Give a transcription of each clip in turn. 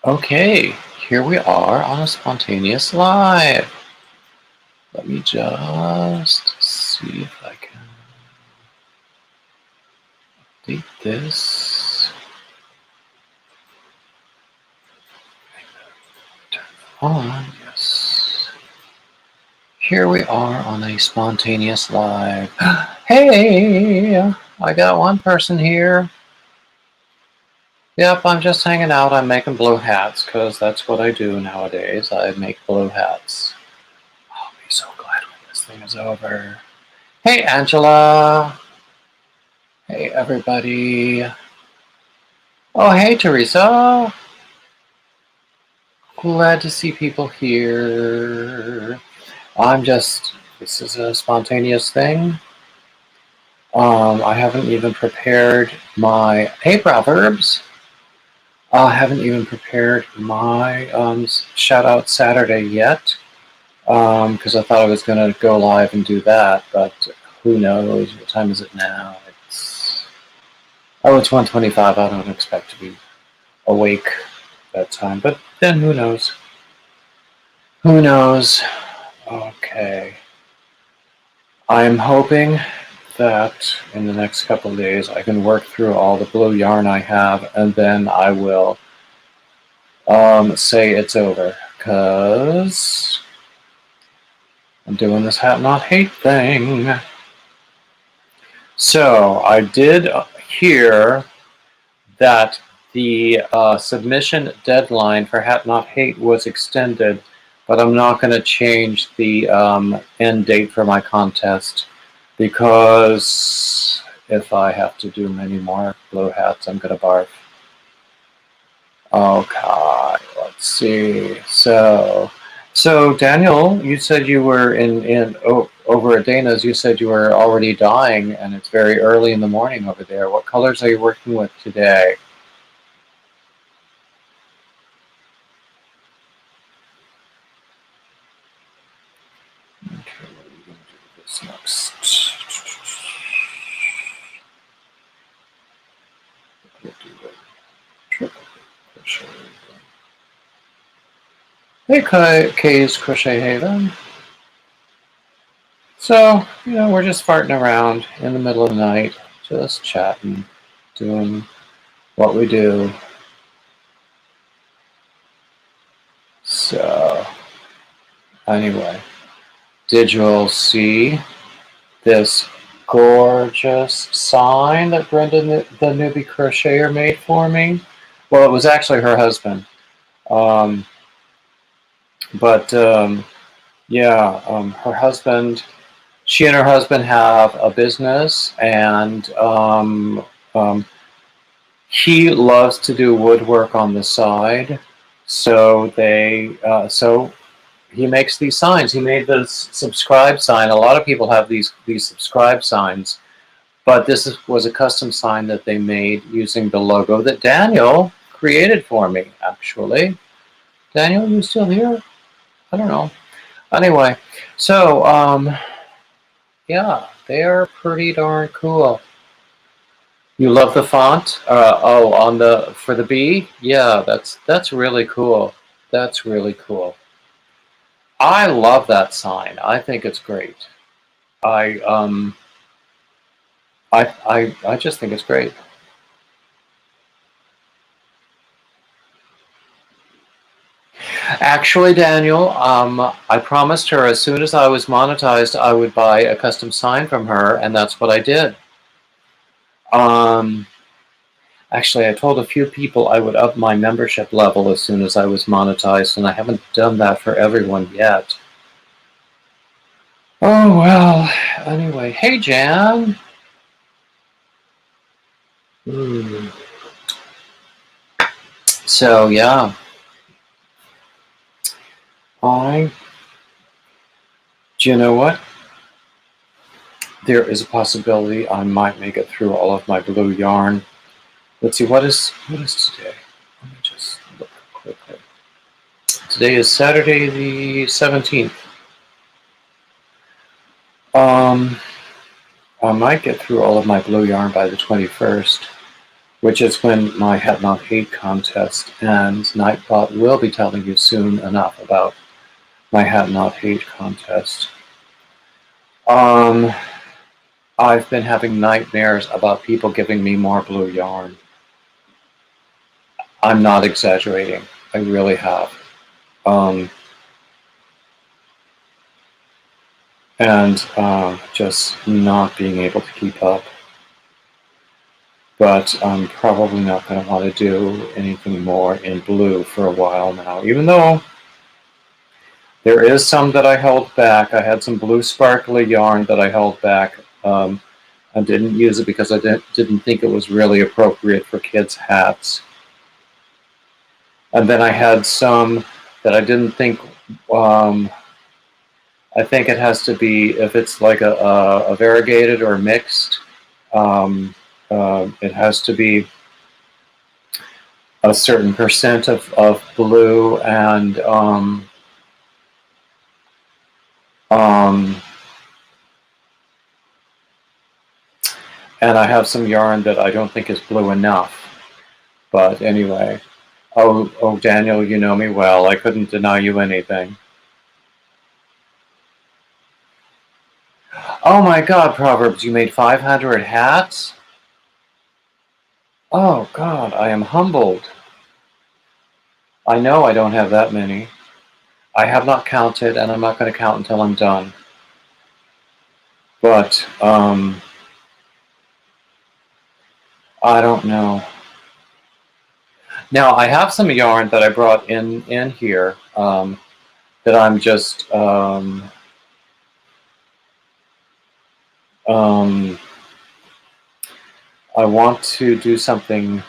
Okay, here we are on a spontaneous live. Let me just see if I can update this. Turn it on, yes. Here we are on a spontaneous live. Hey, I got one person here. Yep, I'm just hanging out. I'm making blue hats because that's what I do nowadays. I make blue hats. I'll be so glad when this thing is over. Hey, Angela. Hey, everybody. Oh, hey, Teresa. Glad to see people here. This is a spontaneous thing. I haven't even prepared hey, Proverbs. I haven't even prepared my shout out Saturday yet because I thought I was going to go live and do that, but who knows? What time is it now? It's 1:25. I don't expect to be awake that time, but then who knows? Who knows? Okay. I'm hoping that in the next couple of days I can work through all the blue yarn I have, and then I will say it's over, because I'm doing this hat not hate thing. So I did hear that the submission deadline for Hat Not Hate was extended, but I'm not going to change the end date for my contest, because if I have to do many more blue hats, I'm going to barf. Okay, let's see. So Daniel, you said you were over at Dana's. You said you were already dyeing, and it's very early in the morning over there. What colors are you working with today? Okay, what are we going to do with this next? We'll do the triple crochet. Hey, Kay's Crochet Haven. So, we're just farting around in the middle of the night, just chatting, doing what we do. So, anyway, did you all see this gorgeous sign that Brenda, the newbie crocheter, made for me? Well, it was actually her husband. Her husband, she and her husband have a business, and he loves to do woodwork on the side. So he makes these signs. He made this subscribe sign. A lot of people have these subscribe signs, but this was a custom sign that they made using the logo that Daniel created for me, actually. Daniel, you still here? I don't know. Anyway, so yeah, they are pretty darn cool. You love the font? For the B? Yeah, that's really cool. That's really cool. I love that sign. I think it's great. I just think it's great. Actually, Daniel, I promised her as soon as I was monetized, I would buy a custom sign from her, and that's what I did. Actually, I told a few people I would up my membership level as soon as I was monetized, and I haven't done that for everyone yet. Oh, well, anyway. Hey, Jan. So, yeah. Do you know what? There is a possibility I might make it through all of my blue yarn. Let's see, what is today? Let me just look quickly. Today is Saturday the 17th. I might get through all of my blue yarn by the 21st. which is when my Het Not Hate contest, and Nightbot will be telling you soon enough about my Het Not Hate contest. I've been having nightmares about people giving me more blue yarn. I'm not exaggerating. I really have. And just not being able to keep up. But I'm probably not going to want to do anything more in blue for a while now, even though there is some that I held back. I had some blue sparkly yarn that I held back. I didn't use it because I didn't think it was really appropriate for kids' hats. And then I had some that I didn't think, I think it has to be, if it's like a variegated or mixed, it has to be a certain percent of blue and I have some yarn that I don't think is blue enough. But anyway, oh, Daniel, you know me well. I couldn't deny you anything. Oh my God, Proverbs, you made 500 hats? Oh God, I am humbled. I know I don't have that many. I have not counted, and I'm not going to count until I'm done. But, I don't know. Now, I have some yarn that I brought in here that I'm just I want to do something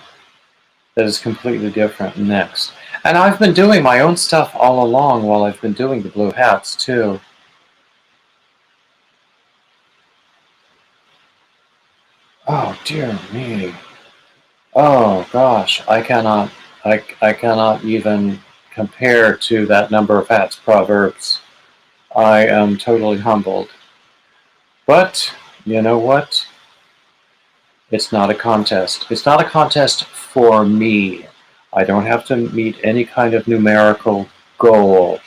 that is completely different next. And I've been doing my own stuff all along while I've been doing the blue hats too. Oh dear me. Oh gosh, I cannot even compare to that number of hats, Proverbs. I am totally humbled. But you know what? It's not a contest. It's not a contest for me. I don't have to meet any kind of numerical goal.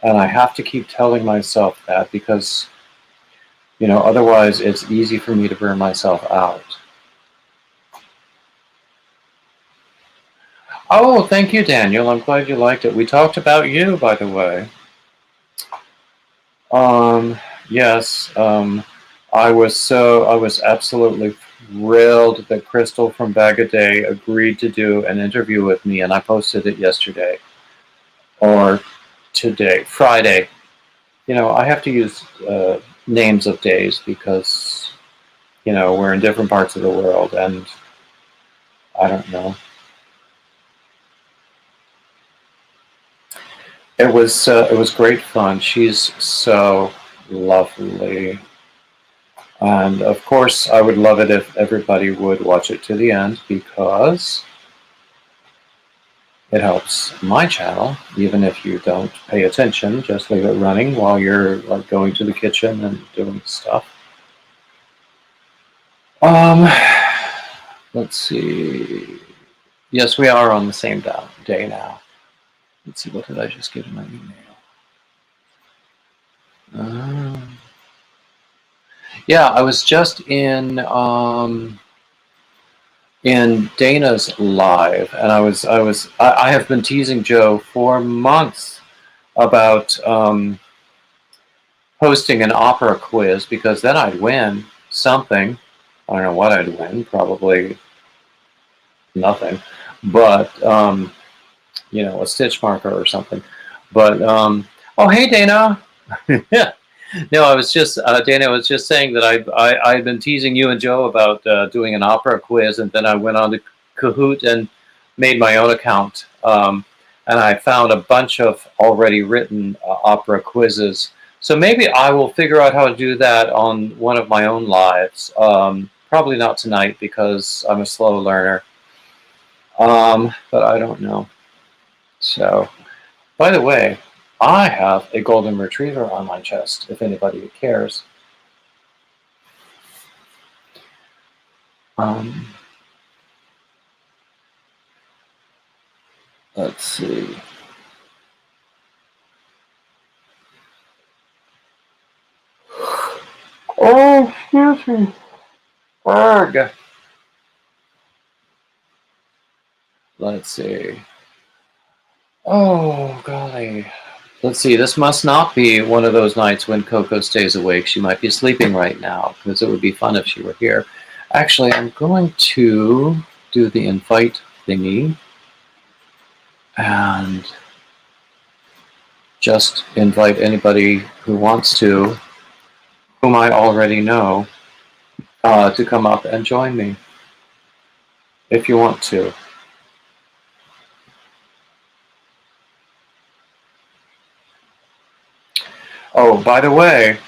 And I have to keep telling myself that because, you know, otherwise it's easy for me to burn myself out. Oh, thank you, Daniel. I'm glad you liked it. We talked about you, by the way. Yes, I was absolutely thrilled that Crystal from Bag a Day agreed to do an interview with me, and I posted it yesterday. Or today, Friday. You know, I have to use names of days because, you know, we're in different parts of the world, and I don't know. It was great fun. She's so lovely. And of course, I would love it if everybody would watch it to the end because it helps my channel. Even if you don't pay attention, just leave it running while you're like going to the kitchen and doing stuff. Let's see. Yes, we are on the same day now. Let's see, what did I just get in my email? Yeah, I was just in Dana's live, and I have been teasing Joe for months about hosting an opera quiz because then I'd win something. I don't know what I'd win, probably nothing, but you know, a stitch marker or something. But oh, hey, Dana. No, I was just Dana was just saying that I've been teasing you and Joe about doing an opera quiz, and then I went on to Kahoot and made my own account, and I found a bunch of already written opera quizzes. So maybe I will figure out how to do that on one of my own lives. Probably not tonight because I'm a slow learner, but I don't know. So, by the way, I have a golden retriever on my chest, if anybody cares. Let's see. Oh, excuse me. Berg. Let's see. Oh, golly. Let's see. This must not be one of those nights when Coco stays awake. She might be sleeping right now, because it would be fun if she were here. Actually, I'm going to do the invite thingy and just invite anybody who wants to, whom I already know, to come up and join me, if you want to. Oh, by the way,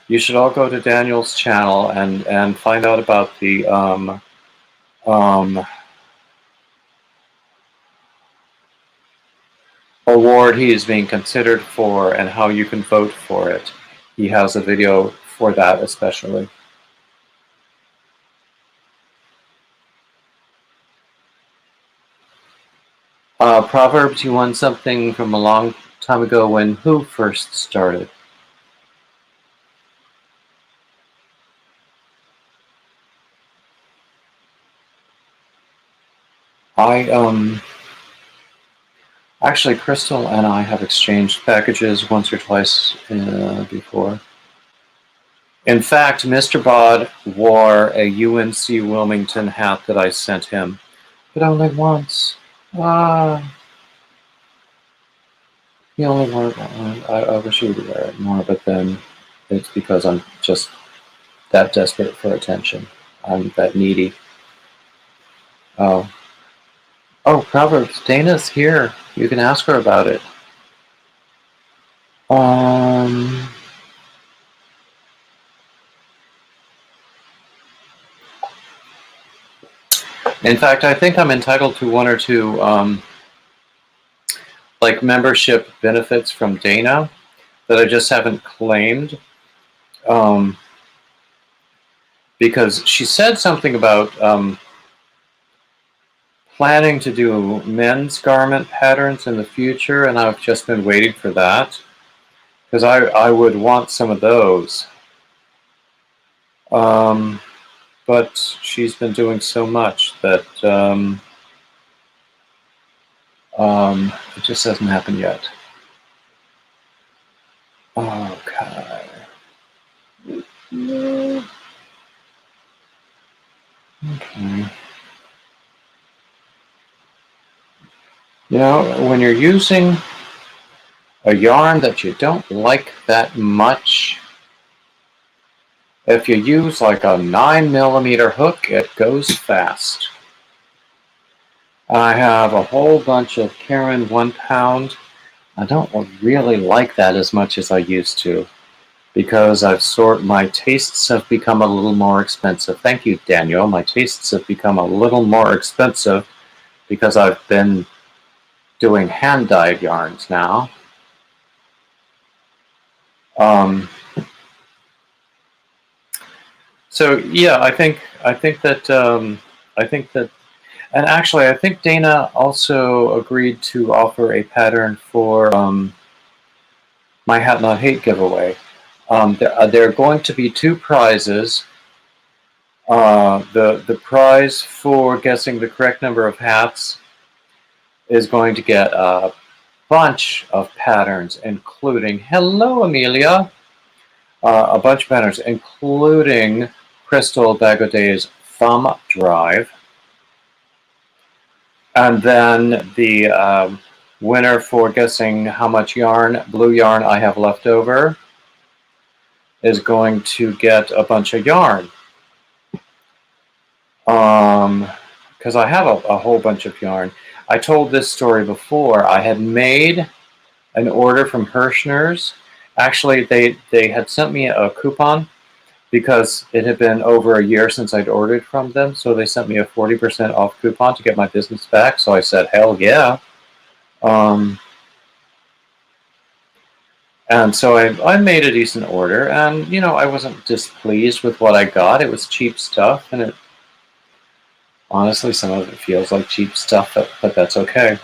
you should all go to Daniel's channel and find out about the award he is being considered for and how you can vote for it. He has a video for that especially. Proverbs, you won something from a long time ago when who first started? Actually, Crystal and I have exchanged packages once or twice before. In fact, Mr. Bod wore a UNC Wilmington hat that I sent him, but only once. He only wore it once. I wish he would wear it more, but then it's because I'm just that desperate for attention. I'm that needy. Oh, Proverbs, Dana's here. You can ask her about it. In fact, I think I'm entitled to one or two like membership benefits from Dana that I just haven't claimed, because she said something about planning to do men's garment patterns in the future, and I've just been waiting for that because I would want some of those. But she's been doing so much that it just hasn't happened yet. Okay. Okay. You know, when you're using a yarn that you don't like that much, if you use like a 9mm hook, it goes fast. I have a whole bunch of Caron 1 pound. I don't really like that as much as I used to, because my tastes have become a little more expensive. Thank you, Daniel. My tastes have become a little more expensive because I've been doing hand-dyed yarns now. So yeah, I think that, and actually, I think Dana also agreed to offer a pattern for my Hat Not Hate giveaway. There are going to be two prizes. The prize for guessing the correct number of hats is going to get a bunch of patterns, including, hello Amelia, a bunch of patterns, including Crystal Bagodet's thumb drive. And then the winner for guessing how much blue yarn I have left over, is going to get a bunch of yarn. Because I have a whole bunch of yarn. I told this story before. I had made an order from Hirschner's. Actually, they had sent me a coupon because it had been over a year since I'd ordered from them. So they sent me a 40% off coupon to get my business back. So I said, hell yeah. And so I made a decent order. And, you know, I wasn't displeased with what I got. It was cheap stuff. And honestly, some of it feels like cheap stuff, but that's okay.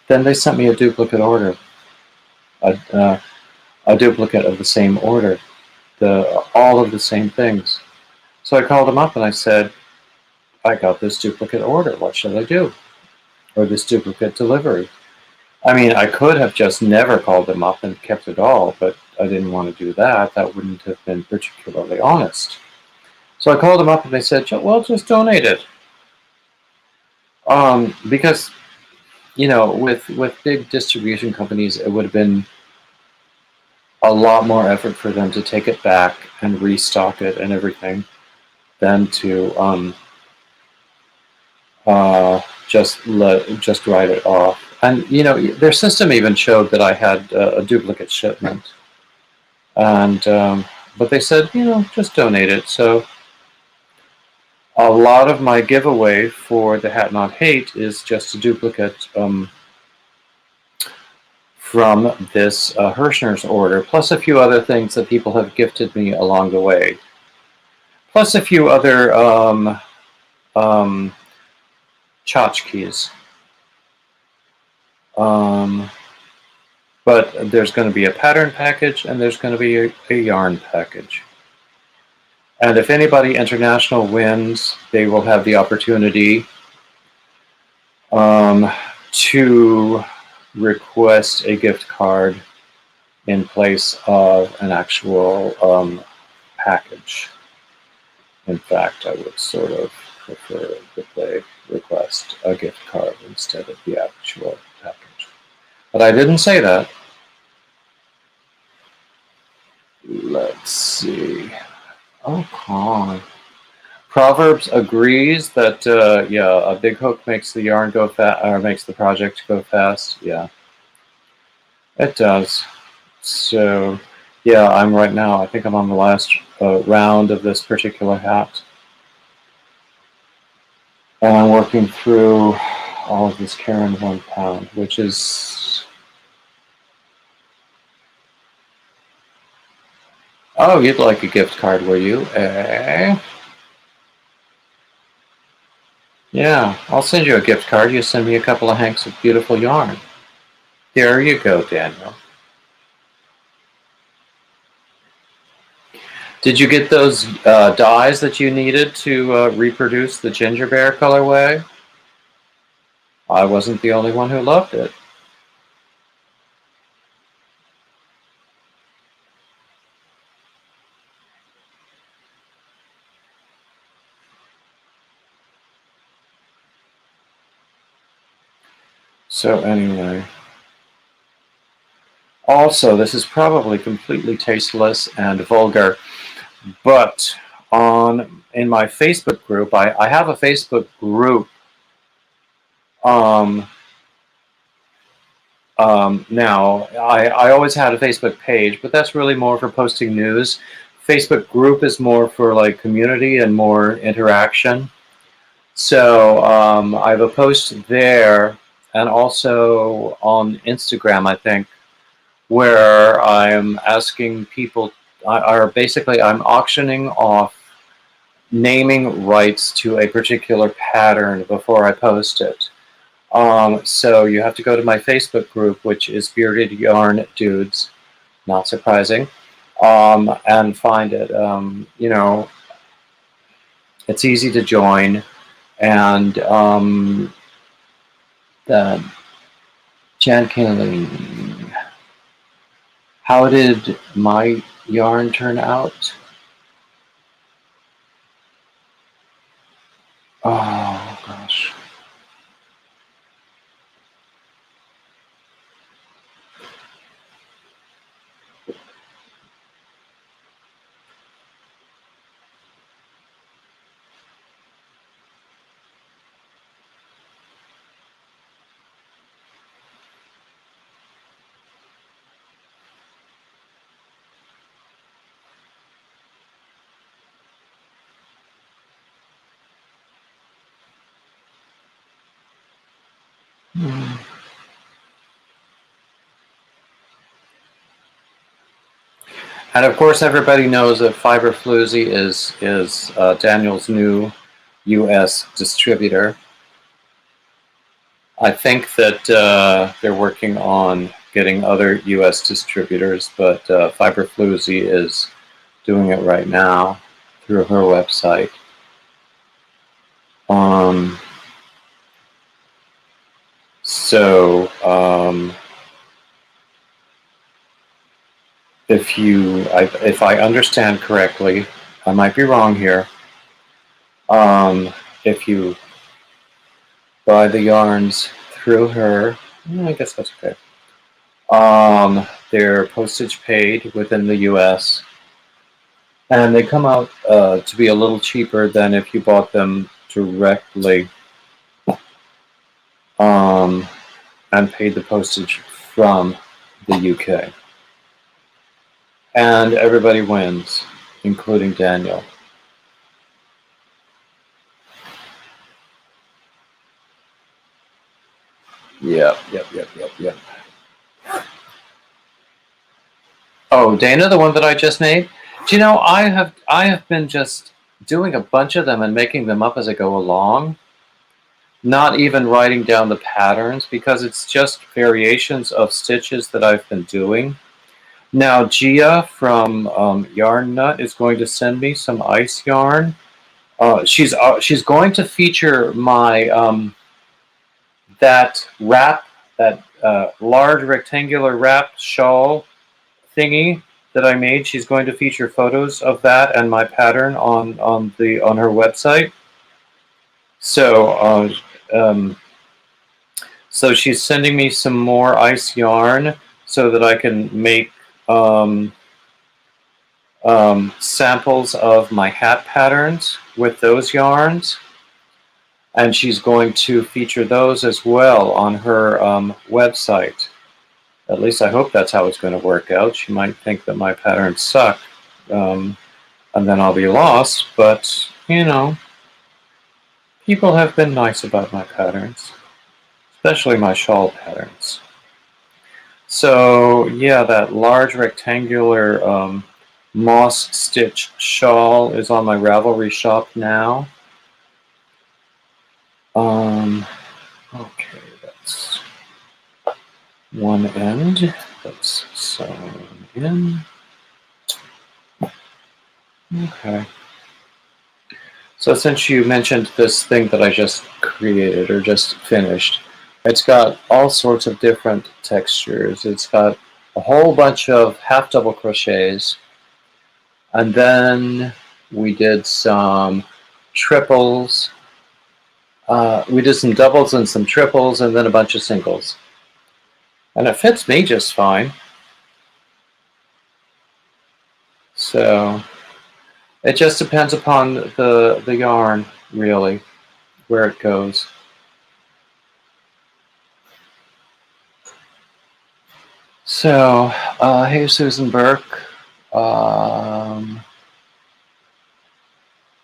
then they sent me a duplicate order, a duplicate of the same order, all of the same things. So I called them up and I said, I got this duplicate order. What should I do? Or this duplicate delivery? I mean, I could have just never called them up and kept it all, but I didn't want to do that. That wouldn't have been particularly honest. So I called them up and they said, well, just donate it. Because, with big distribution companies, it would have been a lot more effort for them to take it back and restock it and everything than to just write it off. And their system even showed that I had a duplicate shipment, and but they said just donate it. So a lot of my giveaway for the Hat Not Hate is just a duplicate from this Hirschner's order, plus a few other things that people have gifted me along the way, plus a few other tchotchkes. But there's going to be a pattern package and there's going to be a yarn package. And if anybody international wins, they will have the opportunity to request a gift card in place of an actual package. In fact, I would sort of prefer that they request a gift card instead of the actual package. But I didn't say that. Let's see. Okay. Proverbs agrees that a big hook makes the yarn go fast, or makes the project go fast. Yeah, it does. So yeah, I'm right now. I think I'm on the last round of this particular hat, and I'm working through all of this Caron 1 pound, which is. Oh, you'd like a gift card, were you? Yeah, I'll send you a gift card. You send me a couple of hanks of beautiful yarn. There you go, Daniel. Did you get those dyes that you needed to reproduce the ginger bear colorway? I wasn't the only one who loved it. So anyway, also this is probably completely tasteless and vulgar, but in my Facebook group, I have a Facebook group now. I always had a Facebook page, but that's really more for posting news. Facebook group is more for like community and more interaction. So I have a post there, and also on Instagram, I think, where I'm asking people, basically I'm auctioning off naming rights to a particular pattern before I post it. So you have to go to my Facebook group, which is Bearded Yarn Dudes, not surprising, and find it. It's easy to join, and Jan Kaling, how did my yarn turn out? Oh gosh. And of course, everybody knows that Fiber Floozy is Daniel's new U.S. distributor. I think that they're working on getting other U.S. distributors, but Fiberfloozy is doing it right now through her website. If I understand correctly, I might be wrong here. If you buy the yarns through her, I guess that's okay. They're postage paid within the U.S. and they come out to be a little cheaper than if you bought them directly and paid the postage from the UK. And everybody wins, including Daniel. Yep. Oh, Dana, the one that I just made? Do you know, I have been just doing a bunch of them and making them up as I go along. Not even writing down the patterns, because it's just variations of stitches that I've been doing. Now, Gia from Yarn Nut is going to send me some ice yarn. She's going to feature my that large rectangular wrap shawl thingy that I made. She's going to feature photos of that and my pattern on her website. So so she's sending me some more ice yarn so that I can make samples of my hat patterns with those yarns. And she's going to feature those as well on her website. At least I hope that's how it's going to work out. She might think that my patterns suck, and then I'll be lost. But, you know, people have been nice about my patterns, especially my shawl patterns. So, yeah, that large rectangular moss stitch shawl is on my Ravelry shop now. Okay, that's one end. Let's sew in. Okay. So since you mentioned this thing that I just created or just finished, it's got all sorts of different textures. It's got a whole bunch of half double crochets, and then we did some triples. We did some doubles and some triples, and then a bunch of singles. And it fits me just fine. So it just depends upon the yarn, really, where it goes. So, hey, Susan Burke.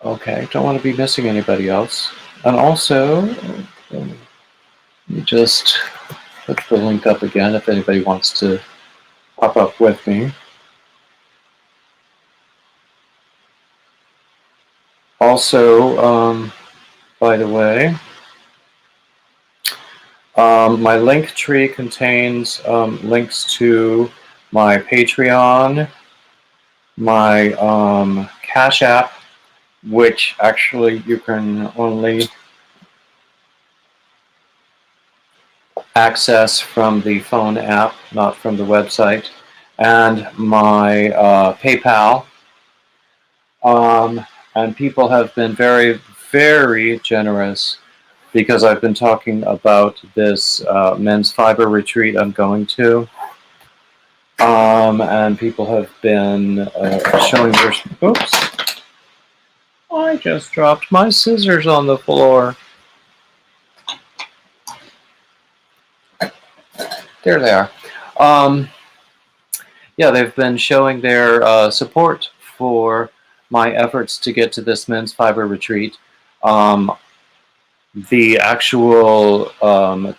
Okay, don't want to be missing anybody else. And also, let me just put the link up again if anybody wants to pop up with me. Also, by the way, my link tree contains links to my Patreon, my Cash App, which actually you can only access from the phone app, not from the website, and my PayPal. And people have been very, very generous because I've been talking about this men's fiber retreat I'm going to. And people have been showing their... Oops. I just dropped my scissors on the floor. There they are. Yeah, they've been showing their support for my efforts to get to this men's fiber retreat. The actual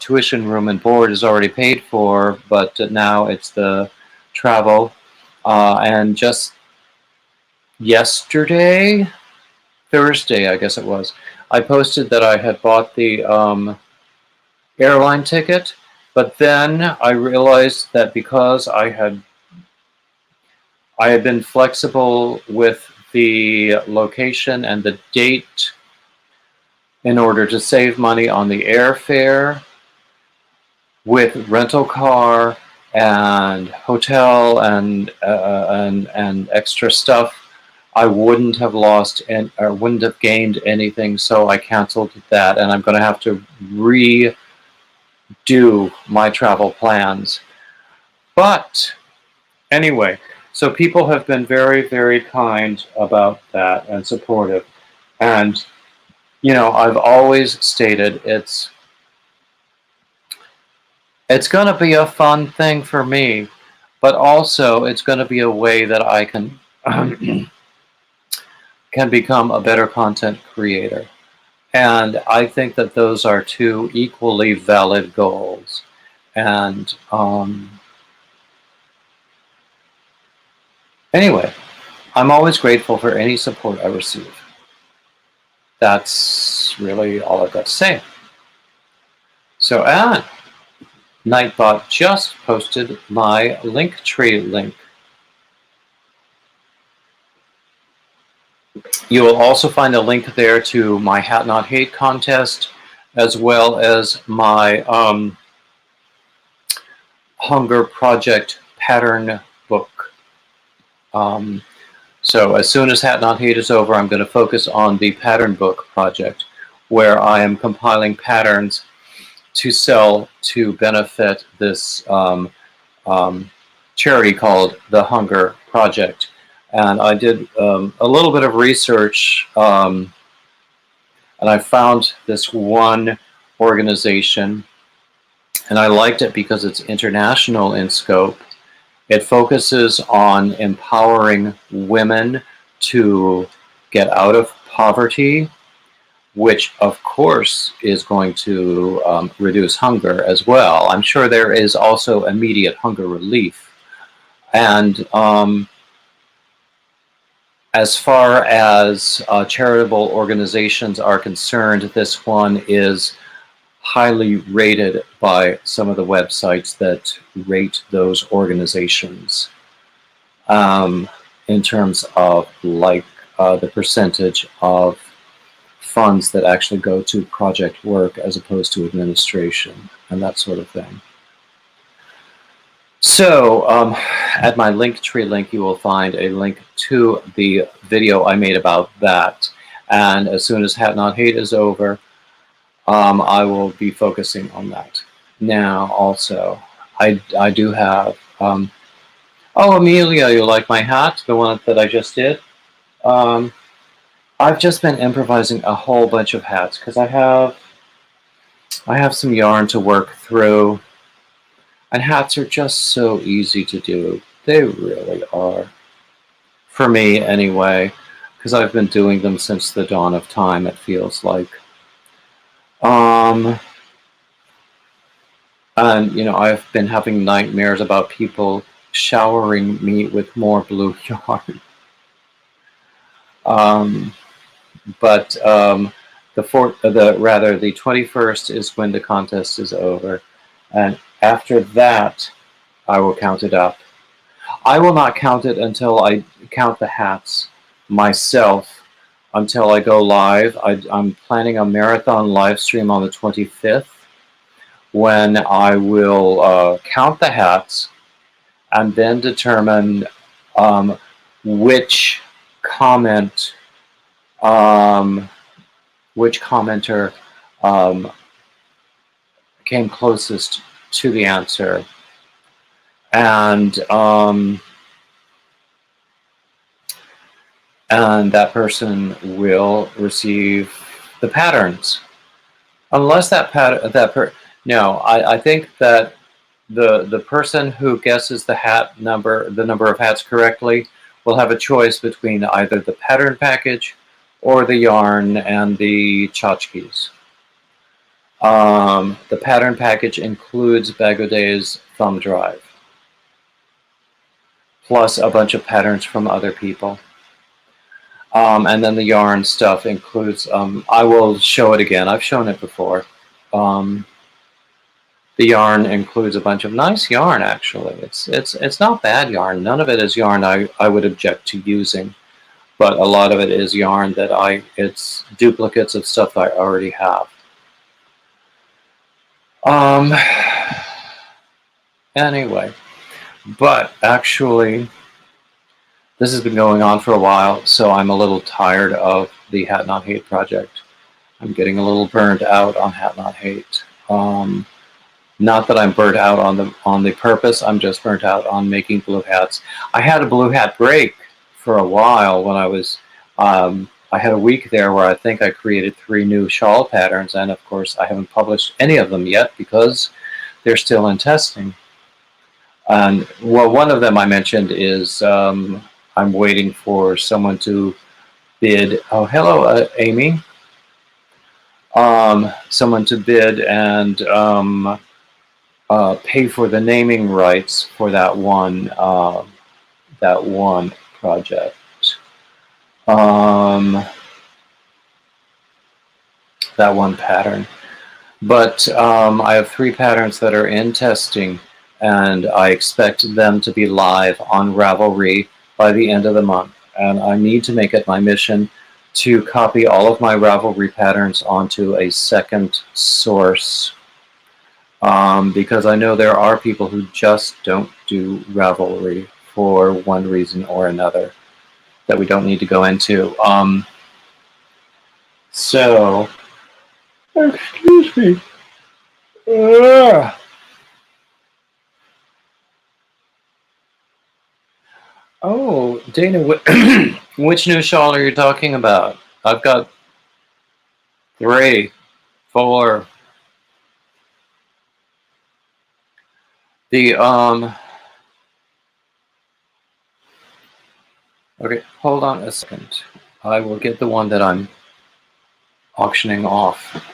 tuition room and board is already paid for, but now it's the travel. And just yesterday, Thursday, I guess it was, I posted that I had bought the airline ticket. But then I realized that because I had been flexible with the location and the date in order to save money on the airfare, with rental car and hotel and extra stuff, I wouldn't have lost or wouldn't have gained anything. So I canceled that, and I'm going to have to redo my travel plans. But anyway, so people have been very, very kind about that and supportive. And, you know, I've always stated it's going to be a fun thing for me, but also it's going to be a way that I can can become a better content creator. And I think that those are two equally valid goals. And anyway, I'm always grateful for any support I receive. That's really all I've got to say. So, Nightbot just posted my Linktree link. You will also find a link there to my Hat Not Hate contest, as well as my Hunger Project pattern book. So as soon as Hat Not Hate is over, I'm going to focus on the pattern book project, where I am compiling patterns to sell to benefit this charity called the Hunger Project. And I did a little bit of research, and I found this one organization, and I liked it because it's international in scope. It focuses on empowering women to get out of poverty, which of course is going to reduce hunger as well. I'm sure there is also immediate hunger relief. And as far as charitable organizations are concerned, this one is highly rated by some of the websites that rate those organizations in terms of the percentage of funds that actually go to project work as opposed to administration and that sort of thing. So at my Linktree link, you will find a link to the video I made about that. And as soon as Hat Not Hate is over, I will be focusing on that. Now, also, I do have... oh, Amelia, you like my hat? The one that I just did? I've just been improvising a whole bunch of hats because I have some yarn to work through. And hats are just so easy to do. They really are. For me, anyway, because I've been doing them since the dawn of time, it feels like. And, you know, I've been having nightmares about people showering me with more blue yarn. But the 21st is when the contest is over. And after that, I will count it up. I will not count it until I count the hats myself, until I go live. I'm planning a marathon live stream on the 25th, when I will count the hats and then determine which commenter came closest to the answer, and that person will receive the patterns. Unless I think that the person who guesses the number of hats correctly, will have a choice between either the pattern package or the yarn and the tchotchkes. The pattern package includes Bagaude's thumb drive, plus a bunch of patterns from other people. And then the yarn stuff includes, I will show it again. I've shown it before. The yarn includes a bunch of nice yarn, actually. It's not bad yarn. None of it is yarn I would object to using, but a lot of it is yarn that it's duplicates of stuff I already have. Anyway, but actually, this has been going on for a while, so I'm a little tired of the Hat Not Hate project. I'm getting a little burned out on Hat Not Hate. Not that I'm burnt out on the purpose. I'm just burnt out on making blue hats. I had a blue hat break for a while when I was. I had a week there where I think I created 3 new shawl patterns, and of course I haven't published any of them yet because they're still in testing. And well, one of them I mentioned is I'm waiting for someone to bid. Oh, hello, Amy. Someone to bid and pay for the naming rights for that one project. That one pattern. But I have 3 patterns that are in testing, and I expect them to be live on Ravelry by the end of the month. And I need to make it my mission to copy all of my Ravelry patterns onto a second source, because I know there are people who just don't do Ravelry for one reason or another that we don't need to go into. So, excuse me. Oh, Dana, which new shawl are you talking about? I've got 3, 4. Okay, hold on a second. I will get the one that I'm auctioning off.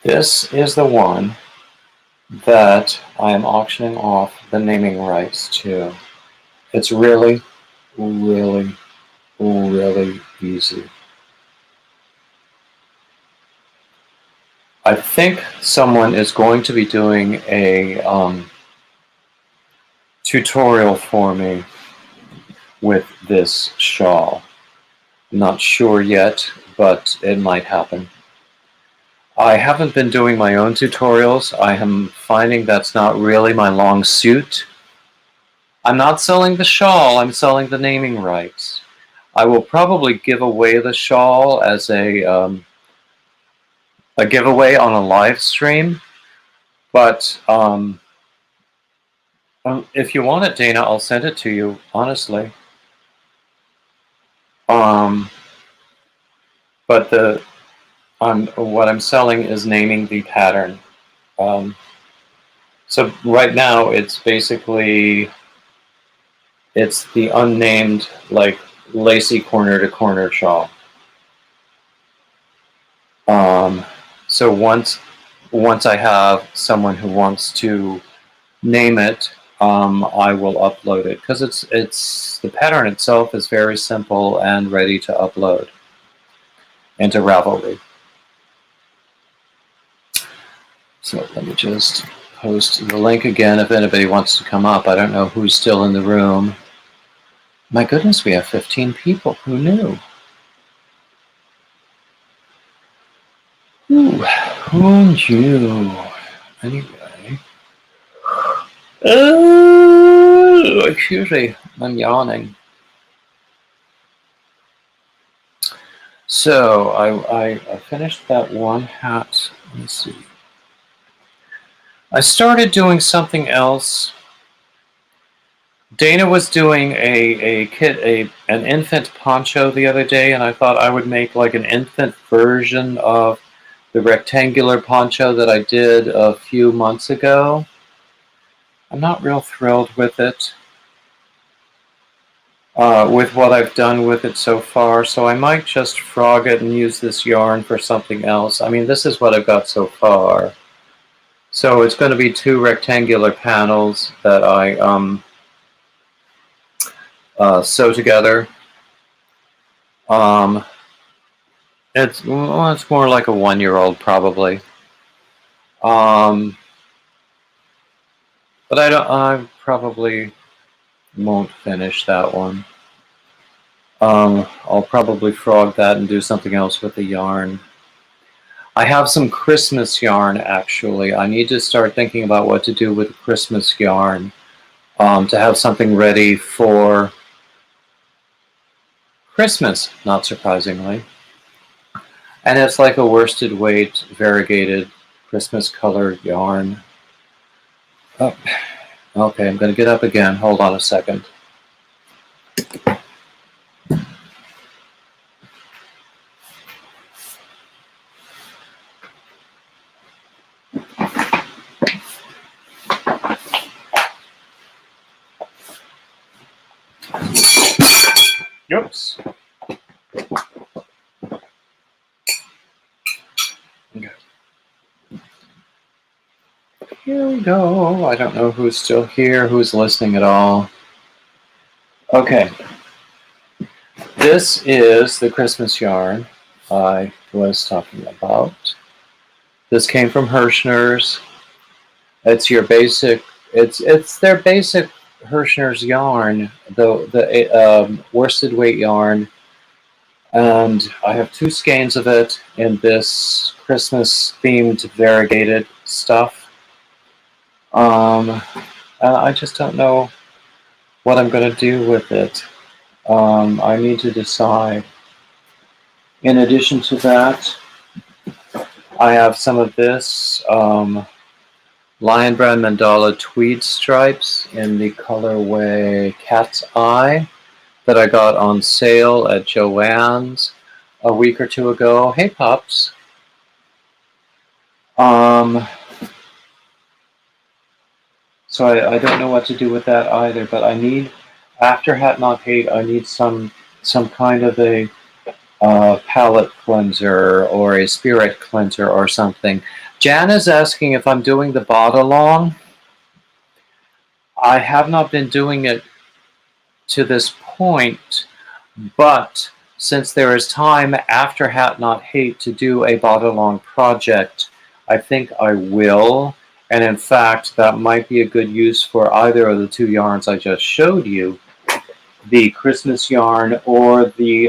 This is the one that I am auctioning off the naming rights to. It's really, really, really easy. I think someone is going to be doing a tutorial for me with this shawl. I'm not sure yet, but it might happen. I haven't been doing my own tutorials. I am finding that's not really my long suit. I'm not selling the shawl, I'm selling the naming rights. I will probably give away the shawl as a giveaway on a live stream, but if you want it, Dana, I'll send it to you, honestly. But what I'm selling is naming the pattern. So right now it's basically, it's the unnamed, like, lacy corner to corner shawl. So once I have someone who wants to name it, I will upload it, because it's the pattern itself is very simple and ready to upload into Ravelry. So let me just post the link again if anybody wants to come up. I don't know who's still in the room. My goodness, we have 15 people. Who knew? Ooh, who knew? Anyway. Oh, excuse me. I'm yawning. So I finished that one hat. Let's see. I started doing something else. Dana was doing an infant poncho the other day, and I thought I would make like an infant version of the rectangular poncho that I did a few months ago. I'm not real thrilled with it. with what I've done with it so far, so I might just frog it and use this yarn for something else. I mean, this is what I've got so far. So it's going to be 2 rectangular panels that I sew together. It's more like a 1-year-old probably. But I probably won't finish that one. I'll probably frog that and do something else with the yarn. I have some Christmas yarn, actually. I need to start thinking about what to do with Christmas yarn to have something ready for Christmas, not surprisingly. And it's like a worsted weight, variegated, Christmas colored yarn. Oh, okay, I'm going to get up again. Hold on a second. Oops. Okay. Here we go. I don't know who's still here, who's listening at all. Okay. This is the Christmas yarn I was talking about. This came from Hirschner's. It's your basic. It's their basic Hirschner's yarn, the worsted weight yarn, and I have 2 skeins of it in this Christmas themed variegated stuff. I just don't know what I'm going to do with it. I need to decide. In addition to that, I have some of this Lion Brand Mandala tweed stripes in the colorway Cat's Eye that I got on sale at Joann's a week or 2 ago. Hey, pups. So I don't know what to do with that either, but I need, after Hat Not Hate, I need some kind of a palette cleanser or a spirit cleanser or something. Jan is asking if I'm doing the bot along. I have not been doing it to this point, but since there is time after Hat Not Hate to do a bot along project, I think I will. And in fact, that might be a good use for either of the 2 yarns I just showed you, the Christmas yarn or the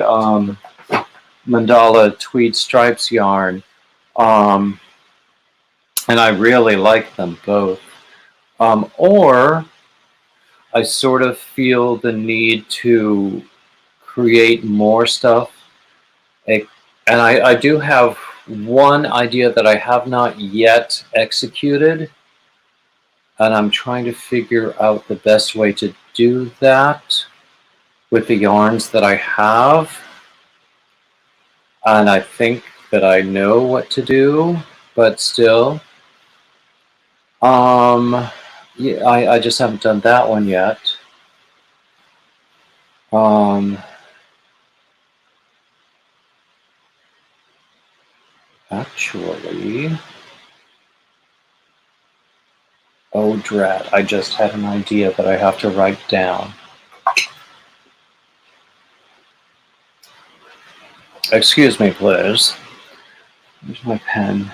Mandala tweed stripes yarn. And I really like them both. Or I sort of feel the need to create more stuff. And I do have one idea that I have not yet executed, and I'm trying to figure out the best way to do that with the yarns that I have. And I think that I know what to do, but still. Yeah, I just haven't done that one yet. Actually, oh drat, I just had an idea that I have to write down. Excuse me, please. Where's my pen?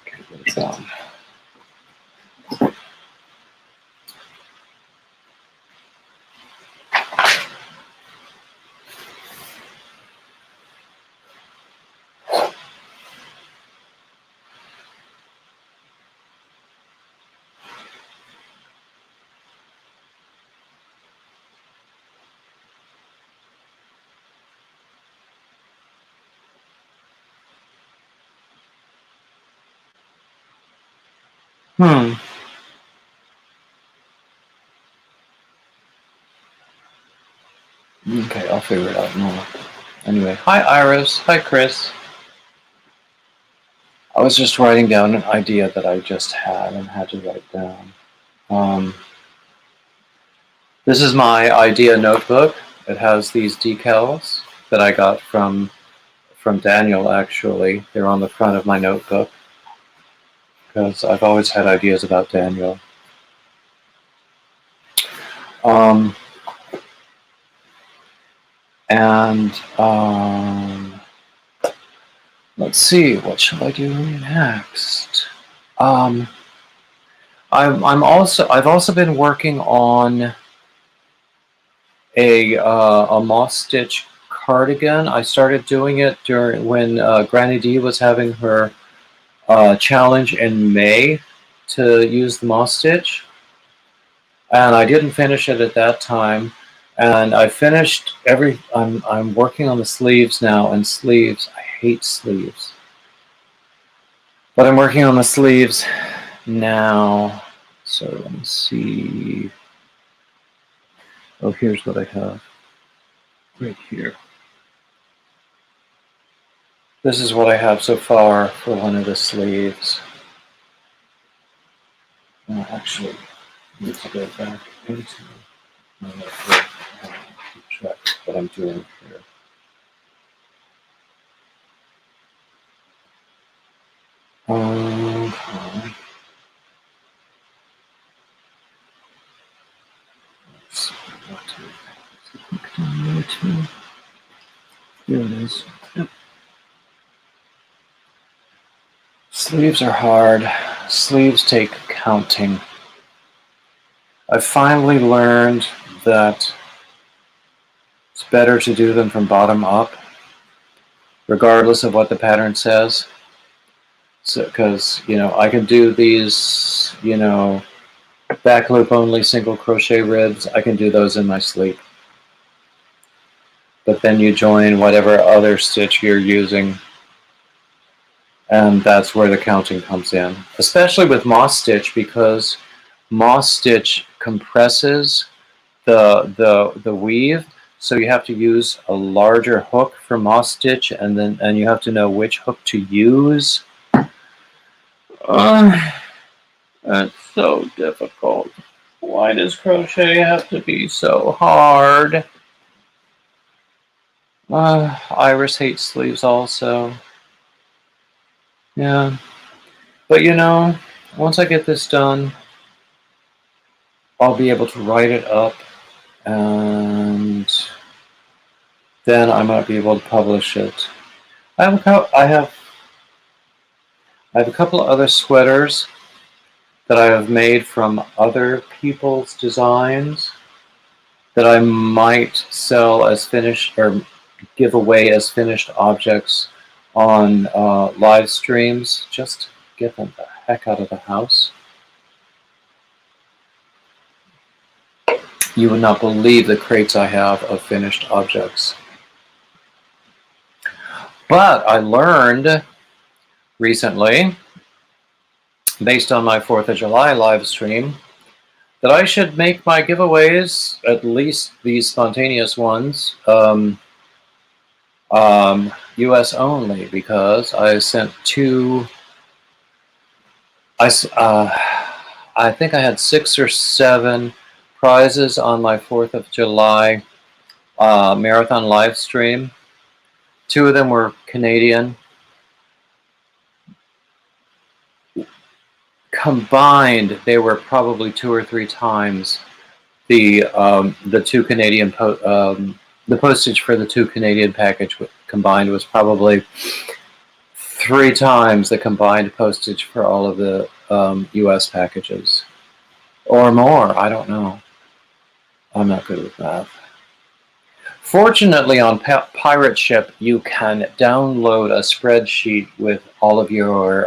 Okay, where's that? Okay, I'll figure it out more. Anyway, hi Iris, hi Chris. I was just writing down an idea that I just had and had to write down. This is my idea notebook. It has these decals that I got from Daniel, actually. They're on the front of my notebook because I've always had ideas about Daniel. Let's see, what shall I do next? I've also been working on a moss stitch cardigan. I started doing it during when Granny D was having her challenge in May to use the moss stitch, and I didn't finish it at that time. And I finished I'm working on the sleeves now, and sleeves, I hate sleeves, but I'm working on the sleeves now. So let me see. Oh, here's what I have right here. This is what I have so far for one of the sleeves. Actually, I need to go back into my notebook and keep track of what I'm doing here. Okay. Let's see what to do. Here it is. Yep. Sleeves are hard. Sleeves take counting. I finally learned that it's better to do them from bottom up, regardless of what the pattern says. So, because, I can do these, back loop only single crochet ribs. I can do those in my sleep. But then you join whatever other stitch you're using, and that's where the counting comes in. Especially with moss stitch, because moss stitch compresses the weave, so you have to use a larger hook for moss stitch, and you have to know which hook to use. That's so difficult. Why does crochet have to be so hard? Iris hates sleeves also. Yeah. But once I get this done, I'll be able to write it up, and then I might be able to publish it. I have a couple of other sweaters that I have made from other people's designs that I might sell as finished or give away as finished objects on live streams. Just get them the heck out of the house. You would not believe the crates I have of finished objects. But I learned recently, based on my 4th of July live stream, that I should make my giveaways, at least these spontaneous ones, US only, because I sent two. I think I had 6 or 7 prizes on my 4th of July marathon live stream. 2 of them were Canadian. Combined, they were probably 2 or 3 times the 2 Canadian the postage for the 2 Canadian package combined was probably 3 times the combined postage for all of the US packages, or more. I don't know. I'm not good with math. Fortunately, on Pirate Ship, you can download a spreadsheet with all of your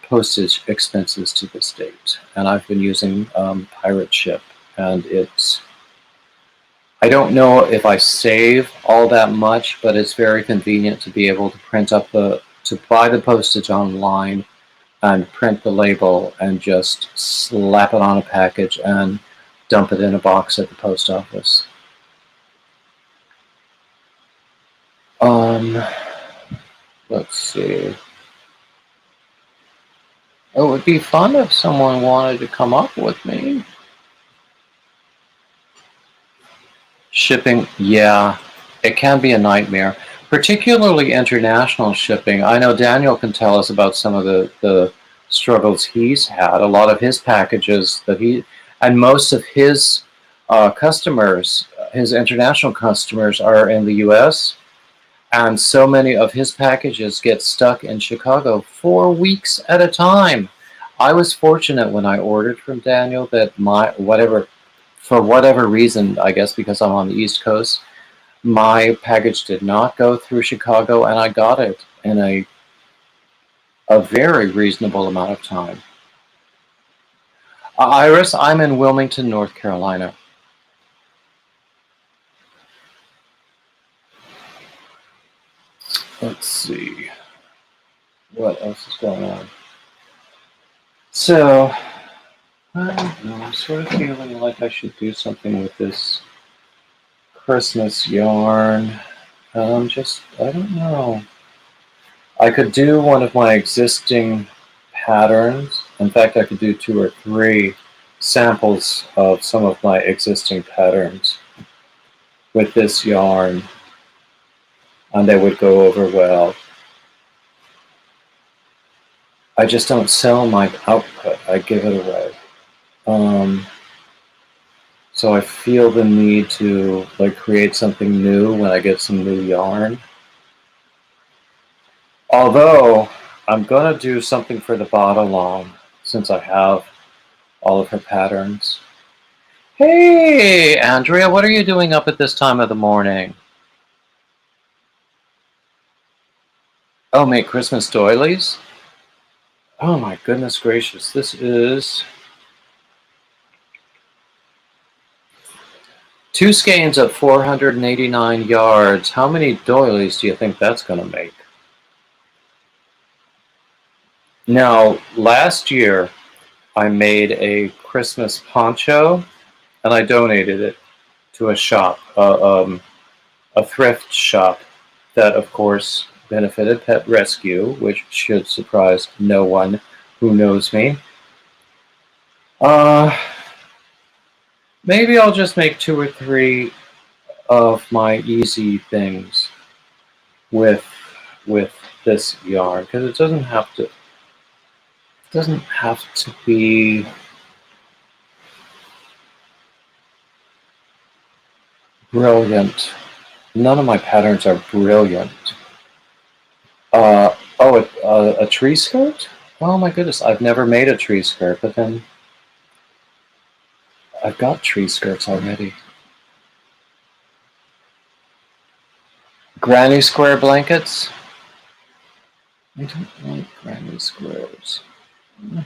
postage expenses to the state, and I've been using Pirate Ship, and I don't know if I save all that much, but it's very convenient to be able to to buy the postage online and print the label and just slap it on a package and dump it in a box at the post office. Let's see. It would be fun if someone wanted to come up with me. Shipping, yeah, it can be a nightmare, particularly international shipping. I know Daniel can tell us about some of the struggles he's had. A lot of his packages that and most of his customers, his international customers, are in the US, and so many of his packages get stuck in Chicago for weeks at a time. I was fortunate when I ordered from Daniel that for whatever reason, I guess because I'm on the East Coast, my package did not go through Chicago, and I got it in a very reasonable amount of time. Iris, I'm in Wilmington, North Carolina. Let's see. What else is going on? So, I don't know, I'm sort of feeling like I should do something with this Christmas yarn. I don't know. I could do one of my existing patterns. In fact, I could do 2 or 3 samples of some of my existing patterns with this yarn, and they would go over well. I just don't sell my output. I give it away. So I feel the need to create something new when I get some new yarn. Although I'm gonna do something for the bot-along since I have all of her patterns. Hey, Andrea, what are you doing up at this time of the morning? Oh, make Christmas doilies? Oh my goodness gracious, this is 2 skeins of 489 yards. How many doilies do you think that's going to make? Now, last year, I made a Christmas poncho, and I donated it to a shop, a thrift shop that, of course, benefited Pet Rescue, which should surprise no one who knows me. Maybe I'll just make 2 or 3 of my easy things with this yarn, because it doesn't have to be brilliant. None of my patterns are brilliant. A tree skirt? Oh my goodness, I've never made a tree skirt, but then I've got tree skirts already. Granny square blankets? I don't like granny squares. I'm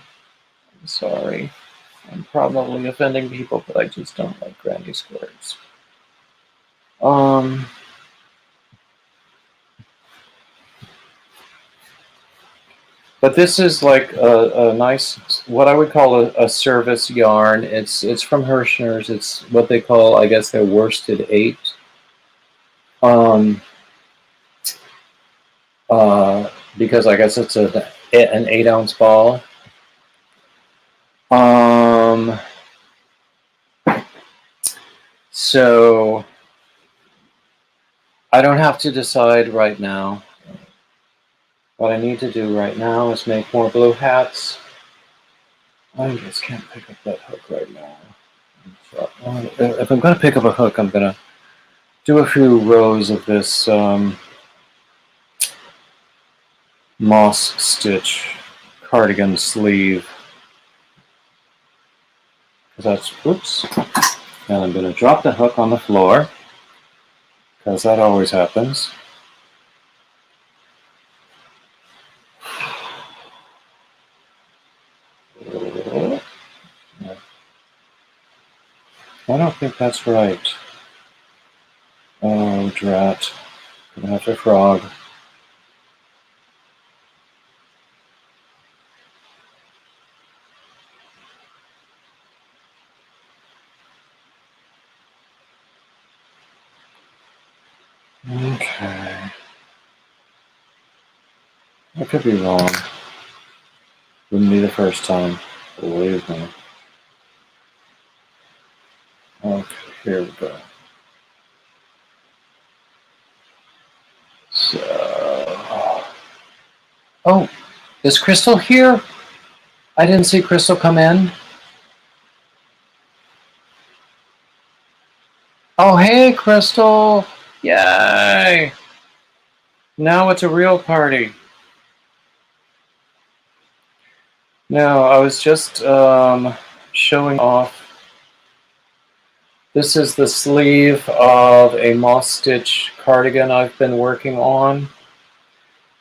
sorry. I'm probably offending people, but I just don't like granny squares. But this is like a nice, what I would call a service yarn. It's from Hirschner's. It's what they call, I guess, their worsted 8. Because I guess it's an 8-ounce ball. So I don't have to decide right now. What I need to do right now is make more blue hats. I just can't pick up that hook right now. If I'm going to pick up a hook, I'm going to do a few rows of this moss stitch cardigan sleeve. Oops. And I'm going to drop the hook on the floor, because that always happens. I don't think that's right. Oh, drat. Gonna have to frog. Okay. I could be wrong. Wouldn't be the first time. Believe me. Okay, here we go. Oh, is Crystal here? I didn't see Crystal come in. Oh, hey, Crystal. Yay. Now it's a real party. No, I was just showing off. This is the sleeve of a moss stitch cardigan I've been working on.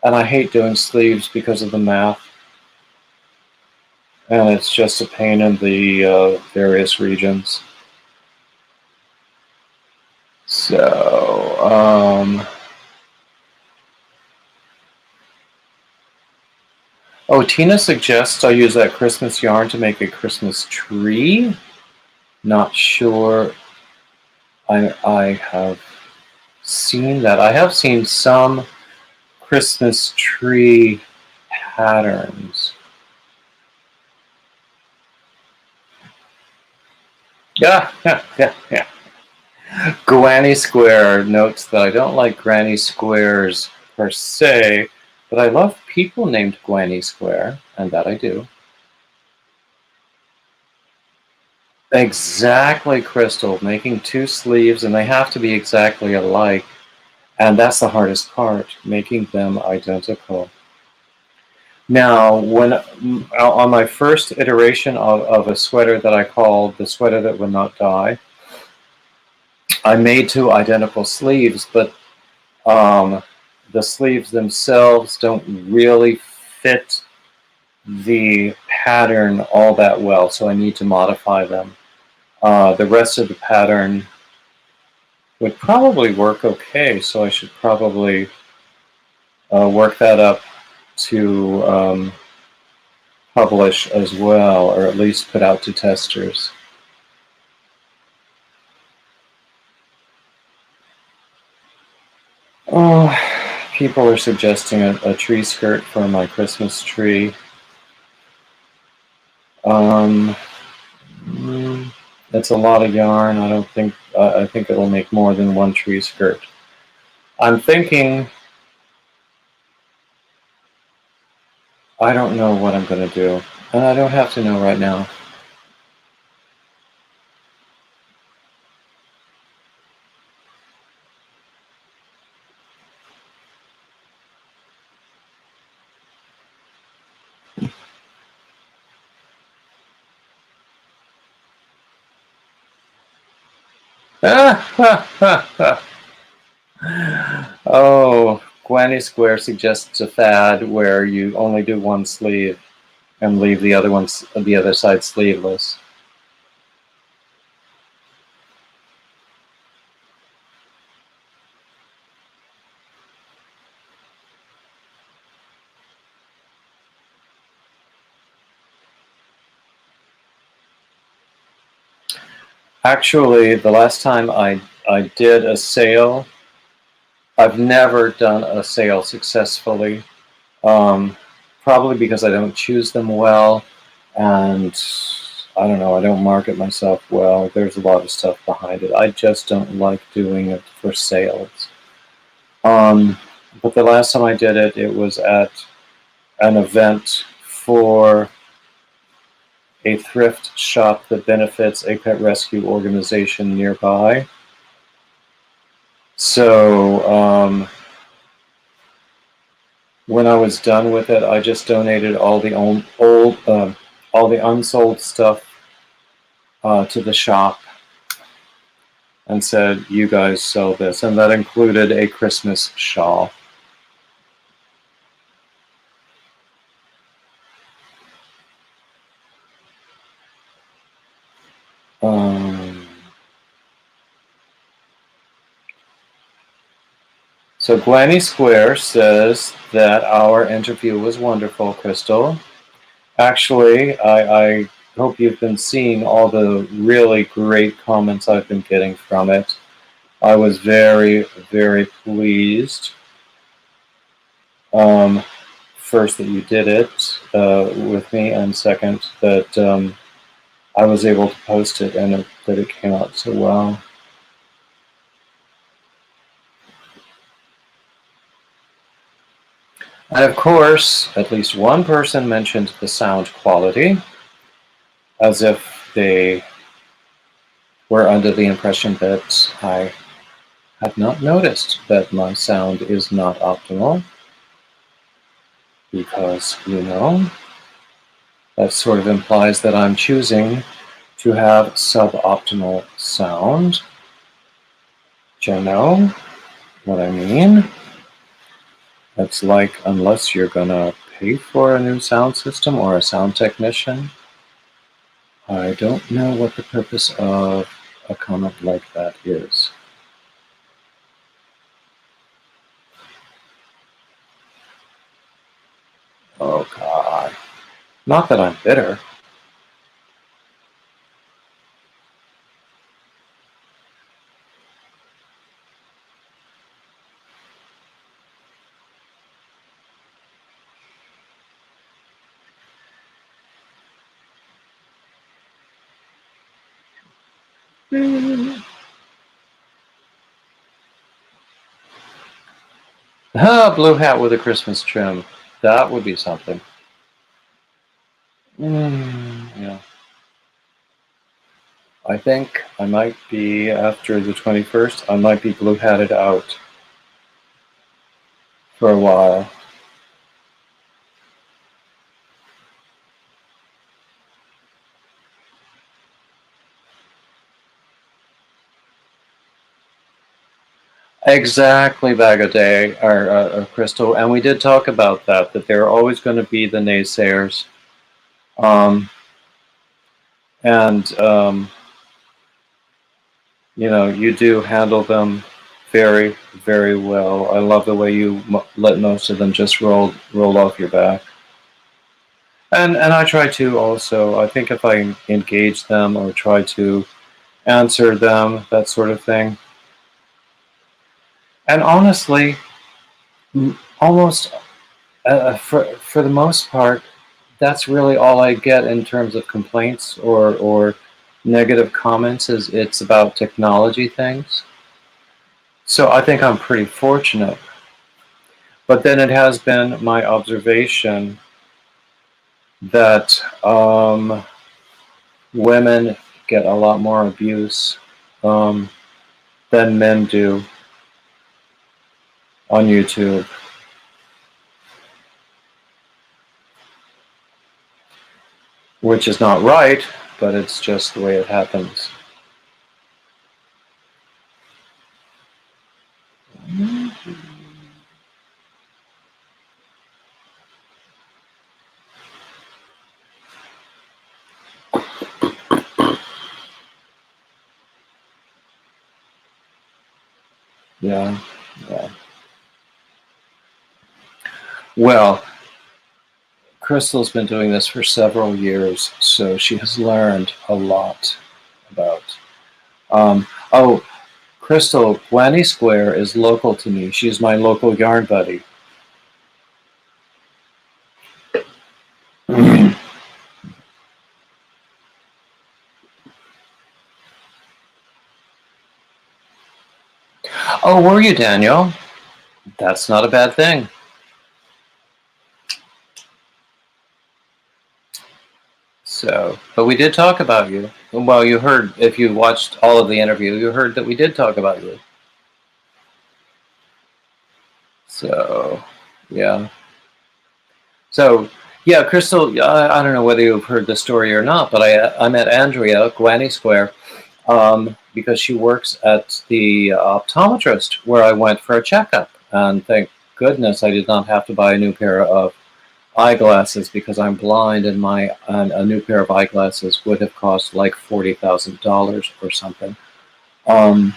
And I hate doing sleeves because of the math. And it's just a pain in the various regions. So, oh, Tina suggests I use that Christmas yarn to make a Christmas tree. Not sure I have seen that. I have seen some Christmas tree patterns. Yeah. Granny Square notes that I don't like granny squares per se, but I love people named Granny Square, and that I do. Exactly, Crystal. Making two sleeves, and they have to be exactly alike. And that's the hardest part, making them identical. Now, when on my first iteration of a sweater that I called the sweater that would not die, I made two identical sleeves, but the sleeves themselves don't really fit the pattern all that well, so I need to modify them. The rest of the pattern would probably work okay, so I should probably work that up to publish as well, or at least put out to testers. Oh, people are suggesting a tree skirt for my Christmas tree. It's a lot of yarn. I don't think I think it'll make more than one tree skirt. I'm thinking. I don't know what I'm going to do, and I don't have to know right now. Oh, Granny Square suggests a fad where you only do one sleeve and leave the other side sleeveless. Actually, the last time I did a sale, I've never done a sale successfully. Probably because I don't choose them well, and I don't know, I don't market myself well. There's a lot of stuff behind it. I just don't like doing it for sales. But the last time I did it, it was at an event for a thrift shop that benefits a pet rescue organization nearby. So when I was done with it, I just donated all the all the unsold stuff to the shop and said, "You guys sell this," and that included a Christmas shawl. So Granny Square says that our interview was wonderful, Crystal. Actually, I hope you've been seeing all the really great comments I've been getting from it. I was very, very pleased. First, that you did it with me, and second, that I was able to post it and that it came out so well. And of course, at least one person mentioned the sound quality, as if they were under the impression that I had not noticed that my sound is not optimal, because, that sort of implies that I'm choosing to have suboptimal sound. Do you know what I mean? It's like, unless you're gonna pay for a new sound system or a sound technician, I don't know what the purpose of a comment like that is. Oh God. Not that I'm bitter. Ah, blue hat with a Christmas trim. That would be something. Yeah. I think I might be, after the 21st, I might be blue hatted out for a while. Exactly, bag a day, or Crystal. And we did talk about that there are always going to be the naysayers. Um, and, you do handle them very, very well. I love the way you let most of them just roll off your back. And I try to also. I think if I engage them or try to answer them, that sort of thing. And honestly, almost for the most part, that's really all I get in terms of complaints or negative comments. Is it's about technology things. So I think I'm pretty fortunate. But then it has been my observation that women get a lot more abuse um, than men do on YouTube, which is not right, but it's just the way it happens. Yeah, yeah. Well, Crystal's been doing this for several years, so she has learned a lot about. Oh, Crystal, Granny Square is local to me. She's my local yarn buddy. Oh, were you, Daniel? That's not a bad thing. So, but we did talk about you. Well, you heard, if you watched all of the interview, you heard that we did talk about you. So, yeah. So, yeah, Crystal, I don't know whether you've heard the story or not, but I met Andrea, Granny Square, because she works at the optometrist where I went for a checkup. And thank goodness I did not have to buy a new pair of eyeglasses because I'm blind, and a new pair of eyeglasses would have cost like $40,000 or something. Um,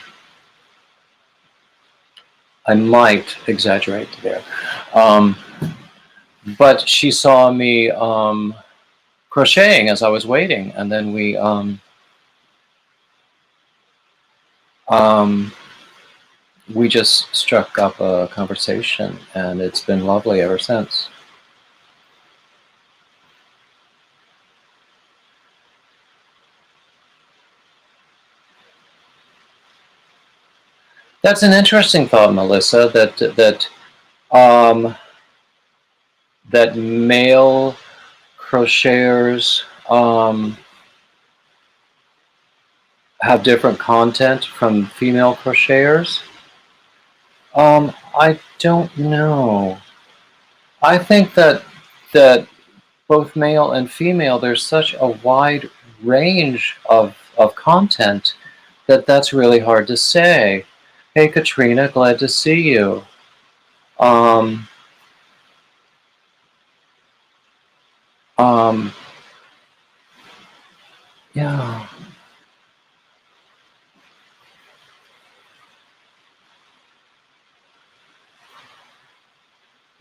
I might exaggerate there, um, but she saw me crocheting as I was waiting, and then um, we just struck up a conversation, and it's been lovely ever since. That's an interesting thought, Melissa. That um, that male crocheters have different content from female crocheters? I don't know. I think that both male and female, there's such a wide range of content that's really hard to say. Hey, Katrina, glad to see you. Um, um, yeah.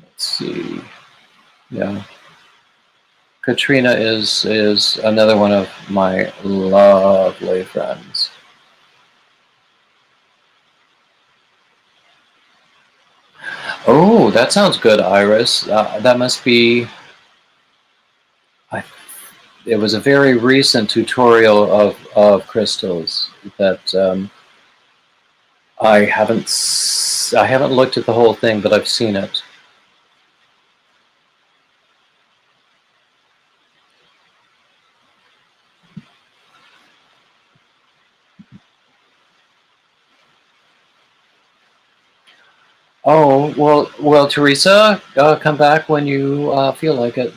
Let's see. Yeah. Katrina is another one of my lovely friends. Oh, that sounds good, Iris. That must be. It was a very recent tutorial of crystals that I haven't looked at the whole thing, but I've seen it. Oh, well, Teresa, come back when you feel like it.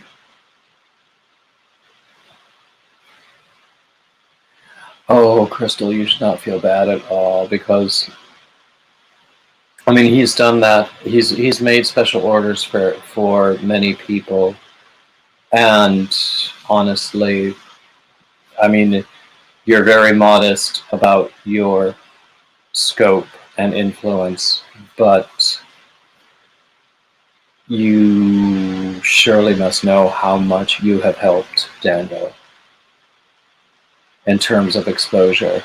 Oh, Crystal, you should not feel bad at all because, I mean, he's done that. He's made special orders for many people, and honestly, I mean, you're very modest about your scope and influence, but you surely must know how much you have helped Daniel in terms of exposure.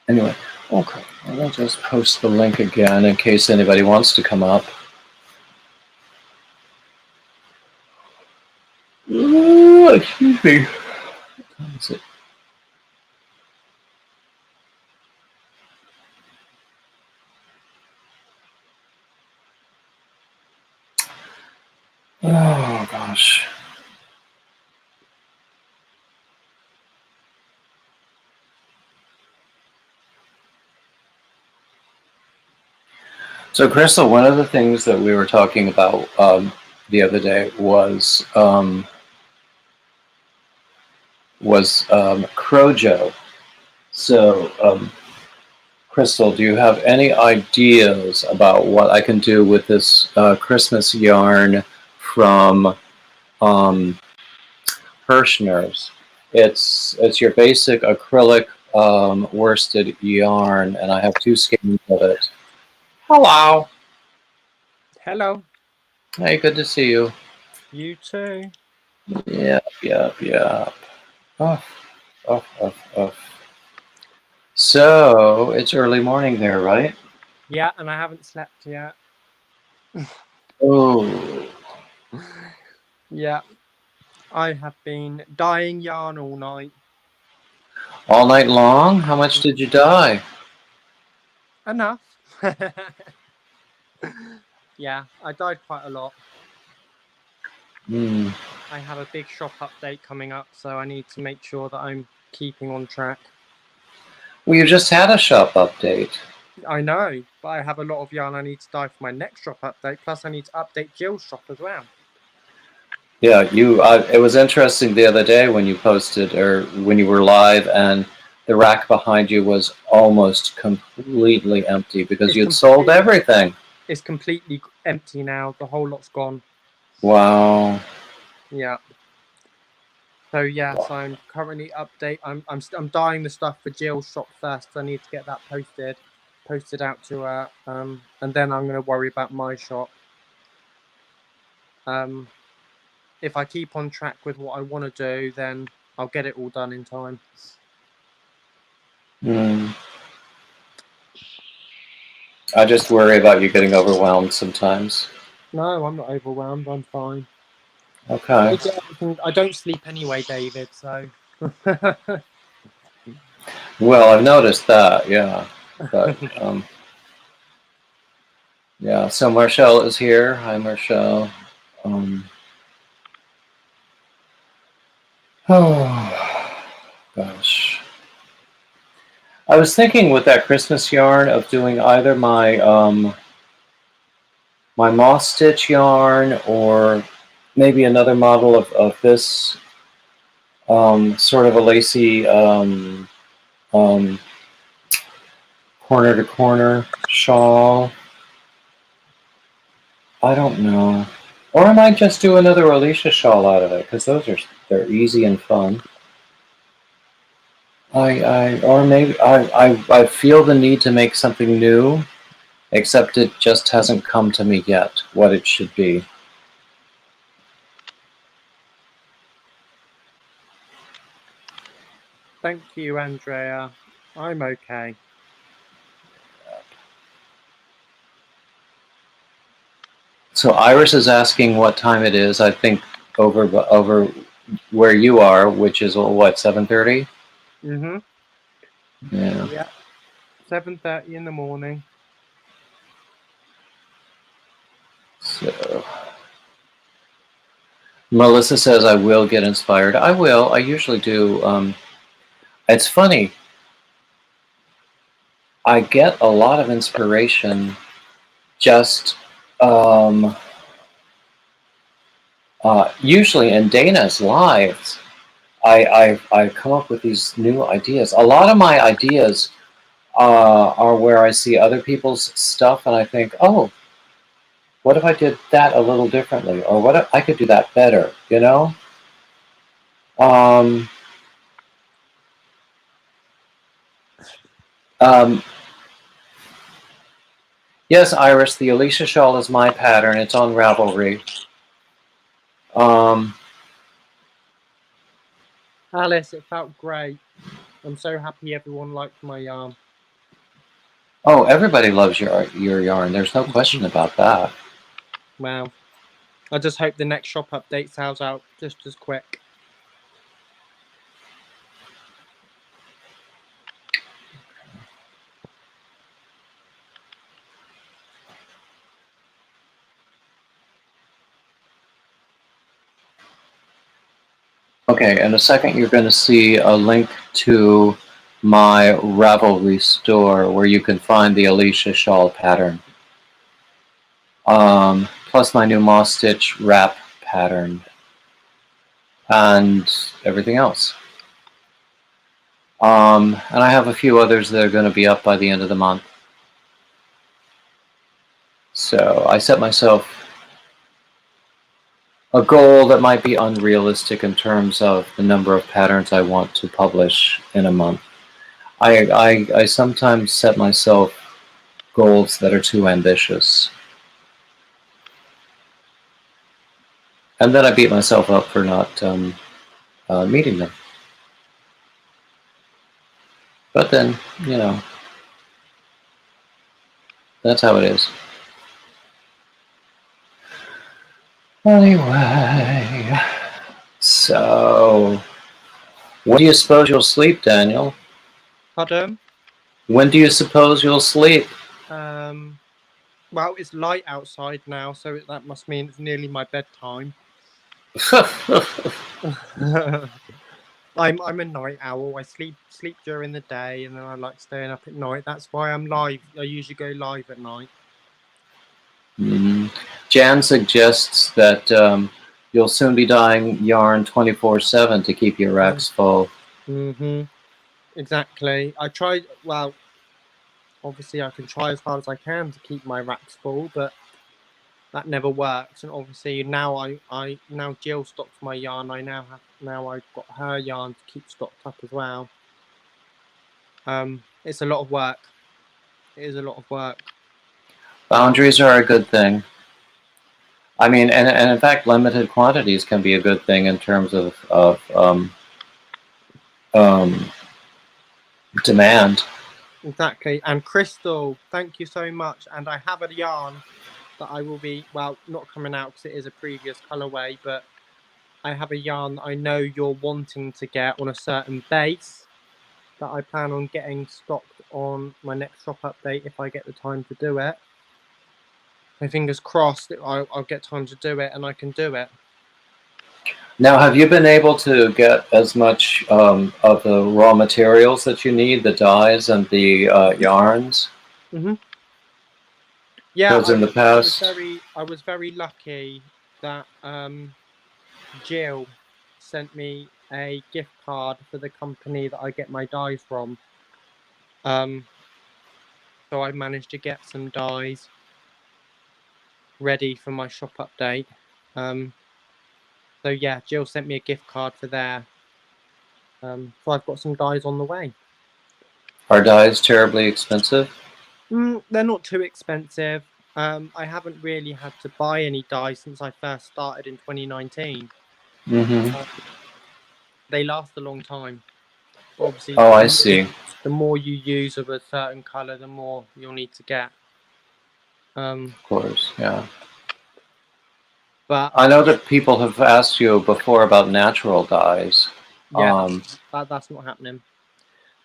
Anyway, okay, I'll just post the link again in case anybody wants to come up. Ooh, excuse me. What time is it? Oh gosh. So, Crystal, one of the things that we were talking about the other day was Crojo. So, Crystal, do you have any ideas about what I can do with this Christmas yarn from Hirschner's? It's your basic acrylic worsted yarn, and I have 2 skeins of it. Hello. Hello. Hey, good to see you. You too. Yep. Oh. So, it's early morning there, right? Yeah, and I haven't slept yet. Oh. Yeah. I have been dyeing yarn all night. All night long? How much did you dye? Enough. Yeah, I dyed quite a lot. I have a big shop update coming up, so I need to make sure that I'm keeping on track. Well, you just had a shop update. I know, but I have a lot of yarn I need to dye for my next shop update, plus I need to update Jill's shop as well. Yeah, it was interesting the other day when you posted or when you were live and the rack behind you was almost completely empty because you'd sold everything. It's completely empty now. The whole lot's gone. Wow. Yeah. So yes, I'm currently I'm dyeing the stuff for Jill's shop first. I need to get that posted out to her, and then I'm going to worry about my shop. If I keep on track with what I want to do, then I'll get it all done in time. I just worry about you getting overwhelmed sometimes. No, I'm not overwhelmed. I'm fine. Okay. I don't sleep anyway, David. So. Well, I've noticed that, yeah. But yeah, so Marshall is here. Hi, Marshall. Oh gosh. I was thinking with that Christmas yarn of doing either my moss stitch yarn or maybe another model of this sort of a lacy corner to corner shawl. I don't know. Or I might just do another Alicia shawl out of it, because they're easy and fun. Or maybe I feel the need to make something new, except it just hasn't come to me yet what it should be. Thank you, Andrea. I'm okay. So Iris is asking what time it is. I think over where you are, which is what, 7:30? Mhm. Yeah. Yeah. 7:30 in the morning. So Melissa says I will get inspired. I will. I usually do. It's funny. I get a lot of inspiration just usually in Dana's lives. I come up with these new ideas. A lot of my ideas are where I see other people's stuff and I think, oh, what if I did that a little differently? Or what if I could do that better, you know? Um, um, yes, Iris, the Alicia shawl is my pattern. It's on Ravelry. Alice, it felt great. I'm so happy everyone liked my yarn. Oh, everybody loves your yarn. There's no question about that. Wow. I just hope the next shop update sells out just as quick. Okay, in a second you're going to see a link to my Ravelry store where you can find the Alicia shawl pattern. Plus my new moss stitch wrap pattern and everything else. And I have a few others that are going to be up by the end of the month. So I set myself a goal that might be unrealistic in terms of the number of patterns I want to publish in a month. I sometimes set myself goals that are too ambitious. And then I beat myself up for not meeting them. But then, you know, that's how it is. Anyway, so when do you suppose you'll sleep, Daniel? Pardon? When do you suppose you'll sleep? Well, it's light outside now, so that must mean it's nearly my bedtime. I'm a night owl. I sleep during the day, and then I like staying up at night. That's why I'm live. I usually go live at night. Jan suggests that you'll soon be dyeing yarn 24/7 to keep your racks full. Exactly. I tried. Well, obviously, I can try as hard as I can to keep my racks full, but that never works. And obviously, now now Jill stocks my yarn. I've got her yarn to keep stocked up as well. It's a lot of work. It is a lot of work. Boundaries are a good thing. I mean, and in fact, limited quantities can be a good thing in terms of demand. Exactly. And Crystal, thank you so much. And I have a yarn that I will be, well, not coming out because it is a previous colorway, but I have a yarn that I know you're wanting to get on a certain base. that I plan on getting stocked on my next shop update if I get the time to do it. My fingers crossed that I'll get time to do it and I can do it. Now, have you been able to get as much of the raw materials that you need, the dyes and the yarns? Yeah, Because in the past, I was very lucky that Jill sent me a gift card for the company that I get my dyes from. So I managed to get some dyes ready for my shop update. So yeah, Jill sent me a gift card for there. So I've got some dyes on the way. are dyes terribly expensive? They're not too expensive. I haven't really had to buy any dyes since I first started in 2019. Mm-hmm. They last a long time. Obviously, Oh, I see. the more you use of a certain color, the more you'll need to get. Of course, yeah. But I know that people have asked you before about natural dyes. yeah, that's not happening.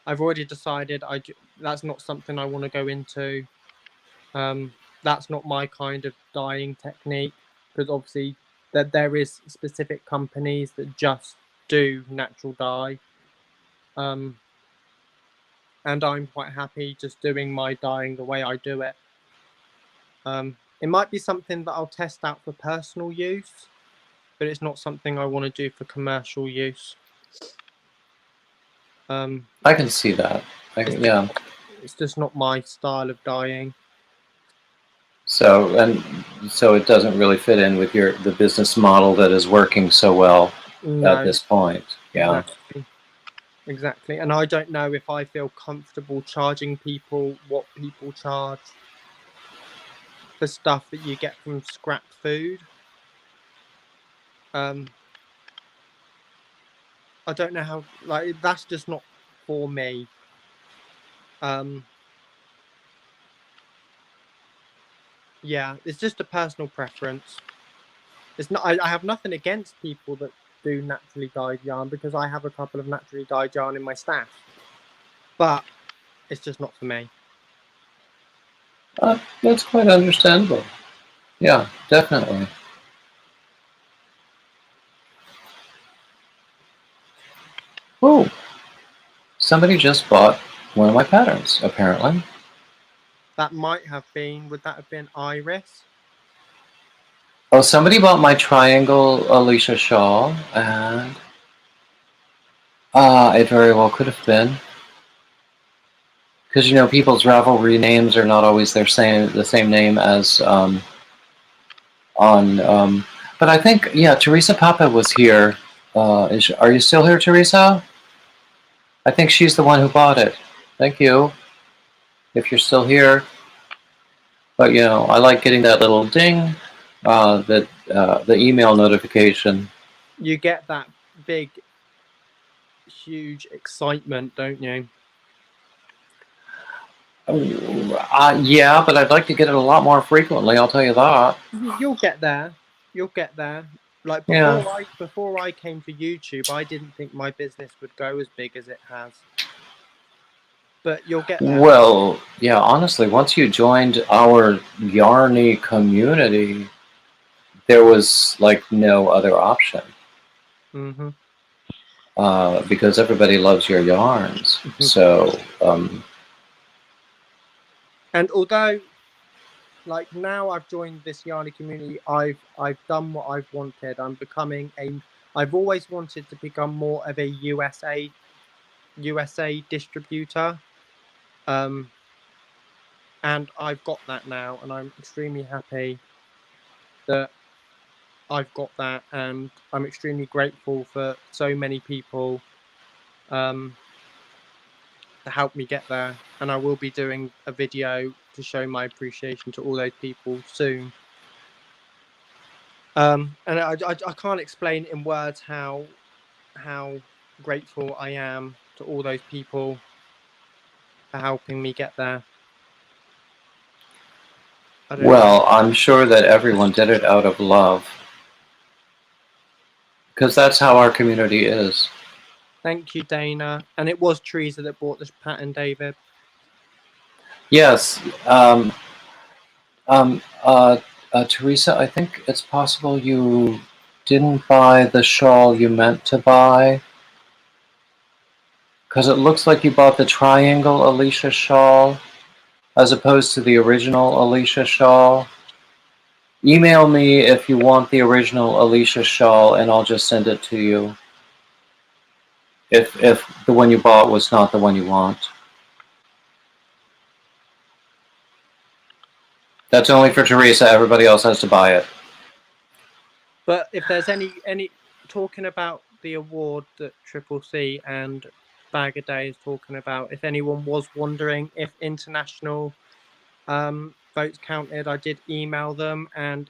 I've already decided that's not something I want to go into. That's not my kind of dyeing technique, because obviously that there is specific companies that just do natural dye. And I'm quite happy just doing my dyeing the way I do it. It might be something that I'll test out for personal use, but it's not something I want to do for commercial use. I can see that. Yeah. It's just not my style of dyeing. So it doesn't really fit in with the business model that is working so well at this point. Yeah. Exactly. And I don't know if I feel comfortable charging people what people charge for stuff that you get from scrap food. I don't know how, like, that's just not for me. Yeah, it's just a personal preference. It's not. I have nothing against people that do naturally dyed yarn, because I have a couple of naturally dyed yarn in my stash. But it's just not for me. That's quite understandable. Yeah, definitely. Oh, somebody just bought one of my patterns, apparently. That might have been. Would that have been Iris? Oh, somebody bought my triangle Alicia shawl, and it very well could have been. Because, people's Ravelry names are not always the same name as on. But I think, yeah, Teresa Papa was here. Are you still here, Teresa? I think she's the one who bought it. Thank you, if you're still here. But, I like getting that little ding, the email notification. You get that big, huge excitement, don't you? Yeah, but I'd like to get it a lot more frequently, I'll tell you that. You'll get there. You'll get there. Like, before I came to YouTube, I didn't think my business would go as big as it has. But you'll get there. Well, yeah, honestly, once you joined our Yarny community, there was like no other option. Because everybody loves your yarns. So, and although, like, now I've joined this Yarny community, I've done what I've wanted. I've always wanted to become more of a USA distributor. And I've got that now, and I'm extremely happy that I've got that, and I'm extremely grateful for so many people to help me get there. And I will be doing a video to show my appreciation to all those people soon. And I can't explain in words how grateful I am to all those people for helping me get there. Well, I'm sure that everyone did it out of love. Because that's how our community is. Thank you, Dana. And it was Teresa that bought this pattern, David. Yes. Teresa, I think it's possible you didn't buy the shawl you meant to buy. Because it looks like you bought the triangle Alicia shawl as opposed to the original Alicia shawl. Email me if you want the original Alicia shawl and I'll just send it to you. If the one you bought was not the one you want. That's only for Teresa. Everybody else has to buy it. But if there's any talking about the award that Triple C and Bag a Day is talking about, if anyone was wondering if international votes counted, I did email them and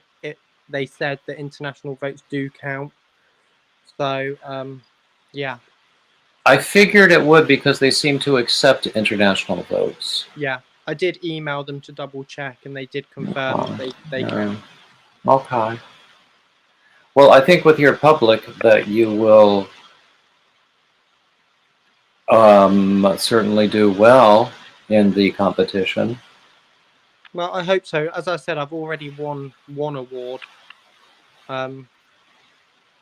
they said that international votes do count. So yeah. I figured it would because they seem to accept international votes. Yeah, I did email them to double check and they did confirm that they count. Okay. Well, I think with your public that you will certainly do well in the competition. Well, I hope so. As I said, I've already won one award, and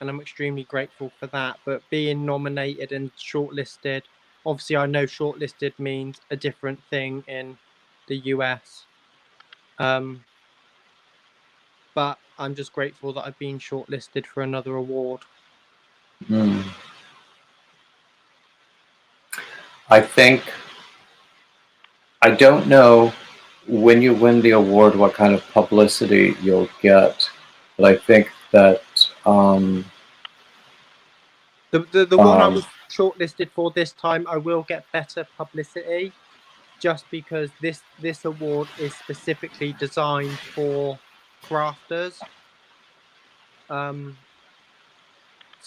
I'm extremely grateful for that. But being nominated and shortlisted, obviously I know shortlisted means a different thing in the US. But I'm just grateful that I've been shortlisted for another award. I think, I don't know when you win the award what kind of publicity you'll get, but I think that the one I was shortlisted for this time, I will get better publicity, just because this award is specifically designed for crafters. So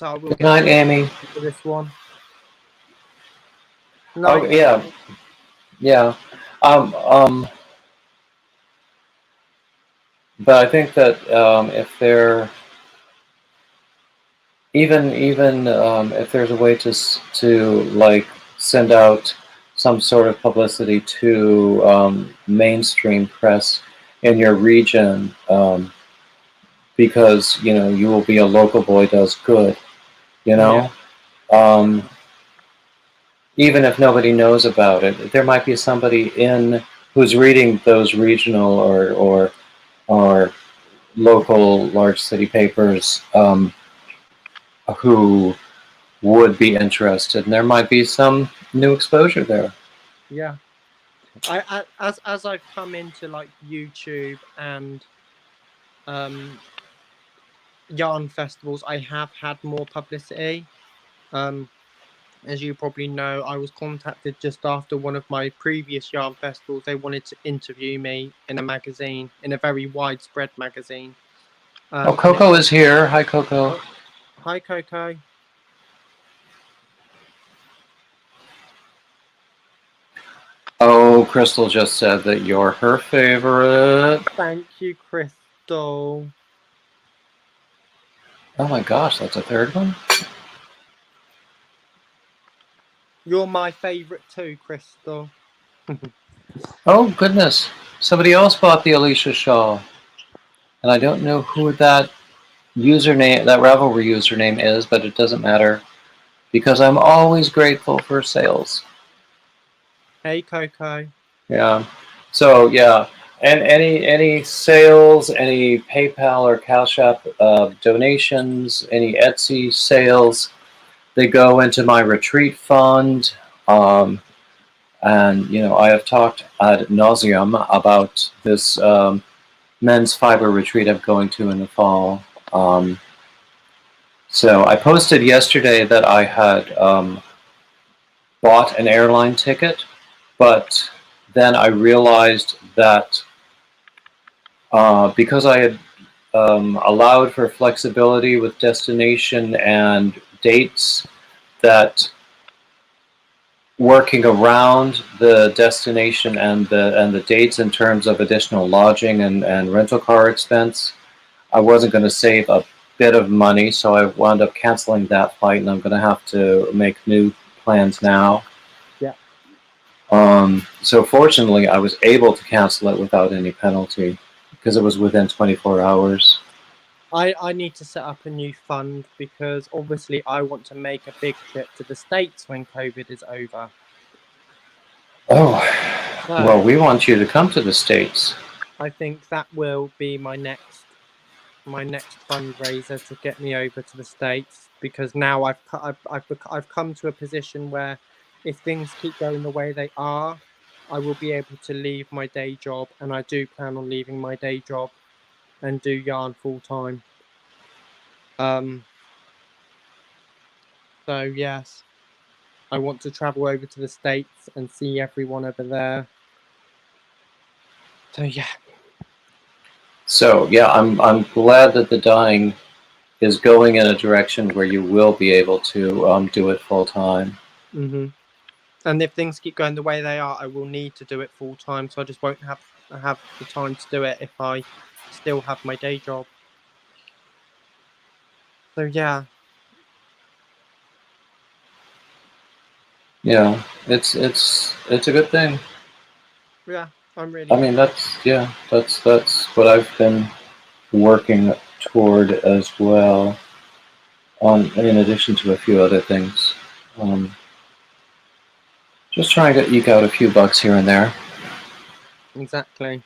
I will Good night, Amy. For this one. Oh yeah, yeah. But I think that if there, even if there's a way to like send out some sort of publicity to mainstream press in your region, because you will be a local boy does good, Yeah. Even if nobody knows about it, there might be somebody who's reading those regional or local large city papers who would be interested, and there might be some new exposure there. Yeah. As I've come into like YouTube and yarn festivals, I have had more publicity. As you probably know, I was contacted just after one of my previous yarn festivals. They wanted to interview me in a magazine, in a very widespread magazine. Coco is here. Hi, Coco. Hi, Coco. Oh, Crystal just said that you're her favorite. Thank you, Crystal. Oh my gosh, that's a third one? You're my favorite too, Crystal. Oh, goodness. Somebody else bought the Alicia shawl. And I don't know who that username, that Ravelry username is, but it doesn't matter. Because I'm always grateful for sales. Hey, Coco. Yeah. So, yeah. And any sales, any PayPal or Cash App donations, any Etsy sales, they go into my retreat fund. And, I have talked ad nauseum about this men's fiber retreat I'm going to in the fall. So I posted yesterday that I had bought an airline ticket, but then I realized that because I had allowed for flexibility with destination and dates, that working around the destination and the dates in terms of additional lodging and rental car expense, I wasn't going to save a bit of money, so I wound up canceling that flight, and I'm going to have to make new plans now. Yeah. So fortunately, I was able to cancel it without any penalty because it was within 24 hours. I need to set up a new fund because obviously I want to make a big trip to the States when COVID is over. Oh, So well, we want you to come to the States. I think that will be my next fundraiser to get me over to the States, because now I've come to a position where if things keep going the way they are, I will be able to leave my day job, and I do plan on leaving my day job and do yarn full time. So yes, I want to travel over to the States and see everyone over there. So yeah. So yeah, I'm glad that the dyeing is going in a direction where you will be able to do it full time. Mm-hmm. And if things keep going the way they are, I will need to do it full time. So I just won't have the time to do it if I still have my day job. So yeah. Yeah, it's a good thing. Yeah, I'm really I mean, that's what I've been working toward as well. In addition to a few other things, just trying to eke out a few bucks here and there. exactly.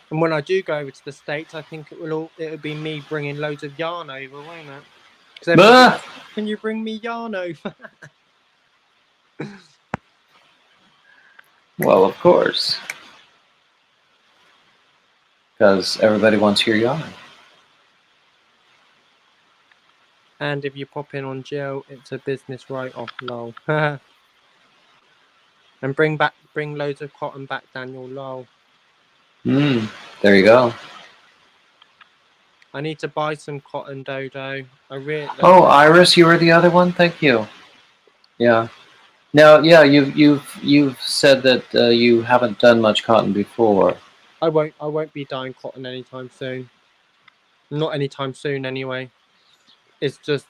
And when I do go over to the States, I think it'll be me bringing loads of yarn over, won't it? Because Ah! can you bring me yarn over? Well, of course, because everybody wants your yarn. And if you pop in on Jill, it's a business write-off, lol. And bring loads of cotton back, Daniel, lol. There you go. I need to buy some cotton, Dodo. I really. Oh, Iris, you were the other one. Thank you. Yeah. Now, yeah, you've said that you haven't done much cotton before. I won't be dyeing cotton anytime soon. Not anytime soon, anyway. It's just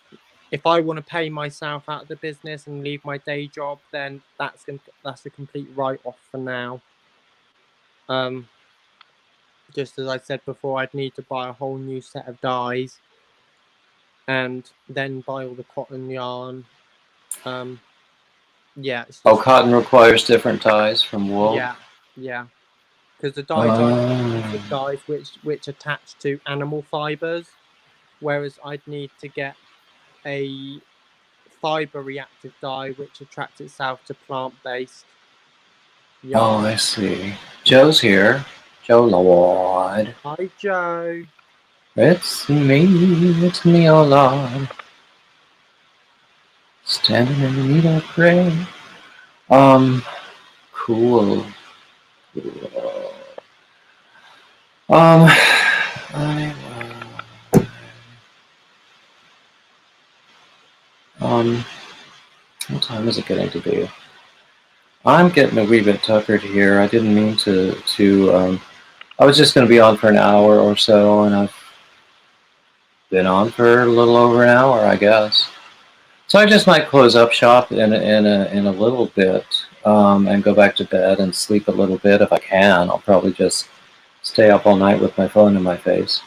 if I want to pay myself out of the business and leave my day job, then that's a complete write-off for now. Just as I said before, I'd need to buy a whole new set of dyes, and then buy all the cotton yarn. Yeah. It's just, Cotton requires different dyes from wool. Yeah. Because the dyes are dyes which attach to animal fibers, whereas I'd need to get a fiber reactive dye which attracts itself to plant-based yarn. Oh, I see. Joe's here. Joe Lord. Hi, Joe. It's me, oh Lord. Standing in the need of prayer. Cool. What time is it getting to be? I'm getting a wee bit tuckered here. I didn't mean to I was just going to be on for an hour or so, and I've been on for a little over an hour, I guess. So I just might close up shop in a little bit, and go back to bed and sleep a little bit if I can. I'll probably just stay up all night with my phone in my face.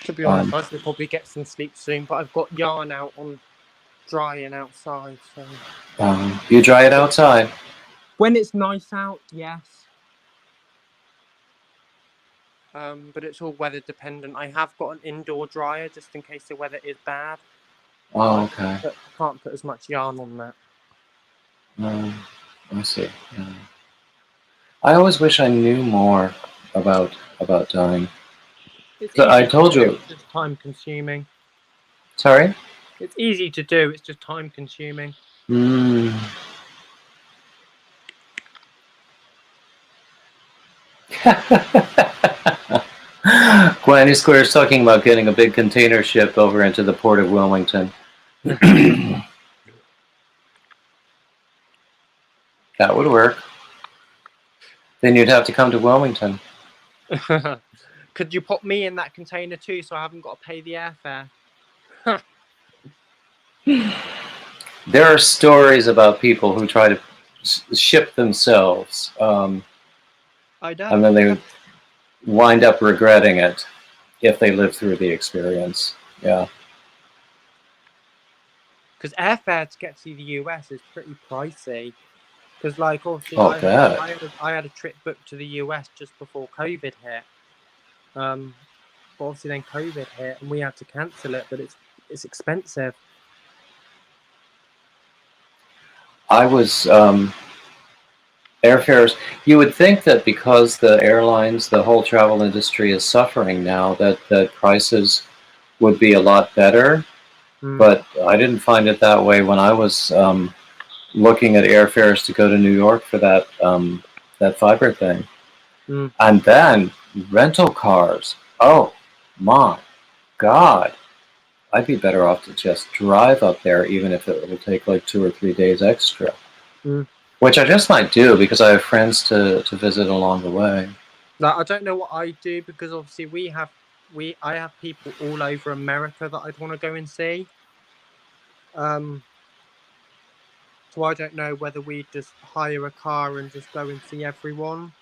To be honest, I should probably get some sleep soon, but I've got yarn out on drying outside, so. You dry it outside. When it's nice out, yes. But it's all weather dependent. I have got an indoor dryer just in case the weather is bad. Oh, okay. But I can't put as much yarn on that. I see. Yeah. I always wish I knew more about dyeing. I told you. It's just time consuming. Sorry? It's easy to do. It's just time consuming. Granny Square is talking about getting a big container ship over into the port of Wilmington. That would work. Then you'd have to come to Wilmington. Could you put me in that container too, so I haven't got to pay the airfare? There are stories about people who try to ship themselves, I and know. then they wind up regretting it if they live through the experience. Yeah. Because airfare to get to the US is pretty pricey. Because, like, obviously, Oh, that. I had a trip booked to the US just before COVID hit. But obviously, then COVID hit and we had to cancel it. But it's expensive. I was airfares. You would think that because the airlines, the whole travel industry is suffering now, that prices would be a lot better. But I didn't find it that way when I was looking at airfares to go to New York for that fiber thing. And then rental cars. Oh my God. I'd be better off to just drive up there, even if it will take like 2 or 3 days extra. Which I just might do because I have friends to visit along the way. Like, I don't know what I do because obviously I have people all over America that I'd want to go and see. So I don't know whether we just hire a car and just go and see everyone.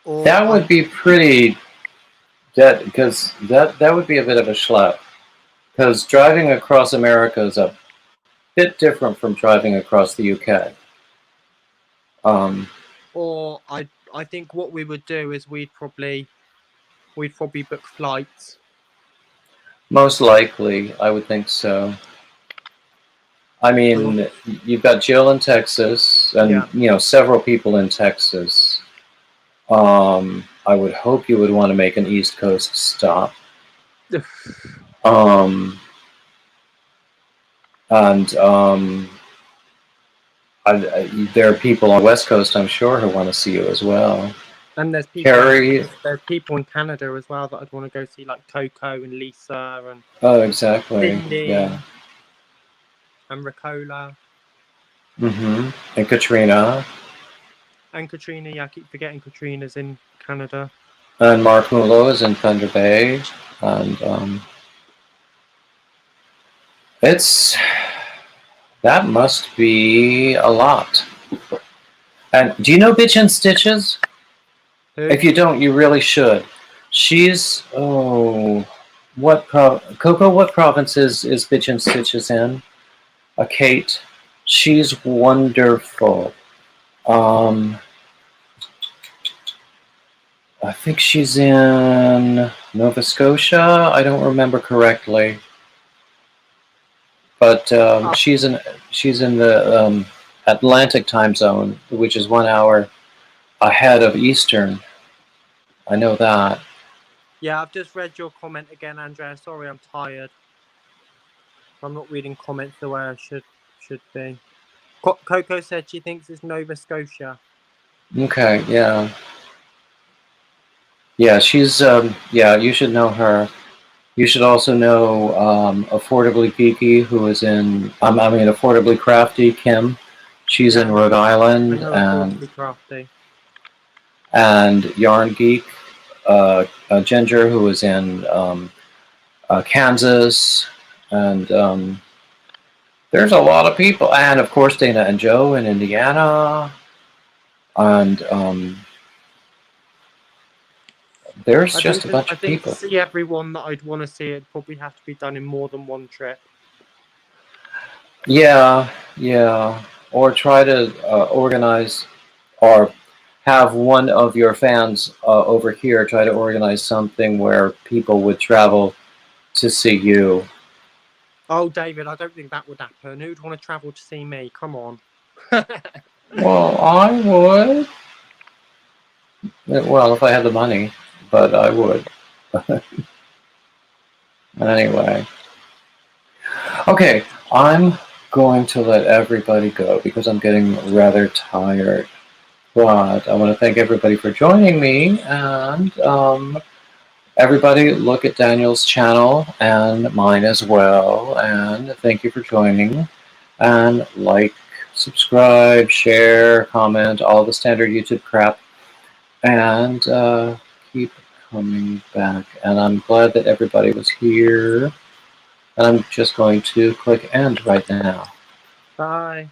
Or That would be pretty. Because that would be a bit of a schlep. Because driving across America is a bit different from driving across the UK. Or I think what we would do is we'd probably book flights. Most likely, I would think so. I mean, you've got Jill in Texas, and several people in Texas. I would hope you would want to make an East Coast stop. There are people on the West Coast, I'm sure, who want to see you as well. And there's people in Canada as well that I'd want to go see, like Coco and Lisa and exactly. Cindy, yeah, and Ricola. And Katrina. And Katrina, yeah, I keep forgetting Katrina's in Canada. And Mark Mulo is in Thunder Bay, and that must be a lot. And do you know Bitch and Stitches? Who? If you don't, you really should. She's Coco, what province is Bitch and Stitches in? Kate. She's wonderful. I think she's in Nova Scotia. I don't remember correctly, but she's in the Atlantic time zone, which is 1 hour ahead of Eastern. I know that. Yeah, I've just read your comment again, Andrea. Sorry, I'm tired. I'm not reading comments the way I should be. Coco said she thinks it's Nova Scotia. Okay, yeah. Yeah, she's, you should know her. You should also know Affordably Geeky, who is in, Affordably Crafty, Kim. She's in Rhode Island. Affordably Crafty. And Yarn Geek, Ginger, who is in Kansas. And there's a lot of people. And, of course, Dana and Joe in Indiana. And there's just a bunch of people. I think to see everyone that I'd want to see, it'd probably have to be done in more than one trip. Yeah. Or try to organize, or have one of your fans over here try to organize something where people would travel to see you. Oh, David, I don't think that would happen. Who'd want to travel to see me? Come on. Well, I would. Well, if I had the money, but I would. Anyway. Okay, I'm going to let everybody go because I'm getting rather tired. But I want to thank everybody for joining me, and everybody look at Daniel's channel and mine as well, and thank you for joining, and like, subscribe, share, comment, all the standard YouTube crap. and keep coming back. And I'm glad that everybody was here. And I'm just going to click end right now. Bye.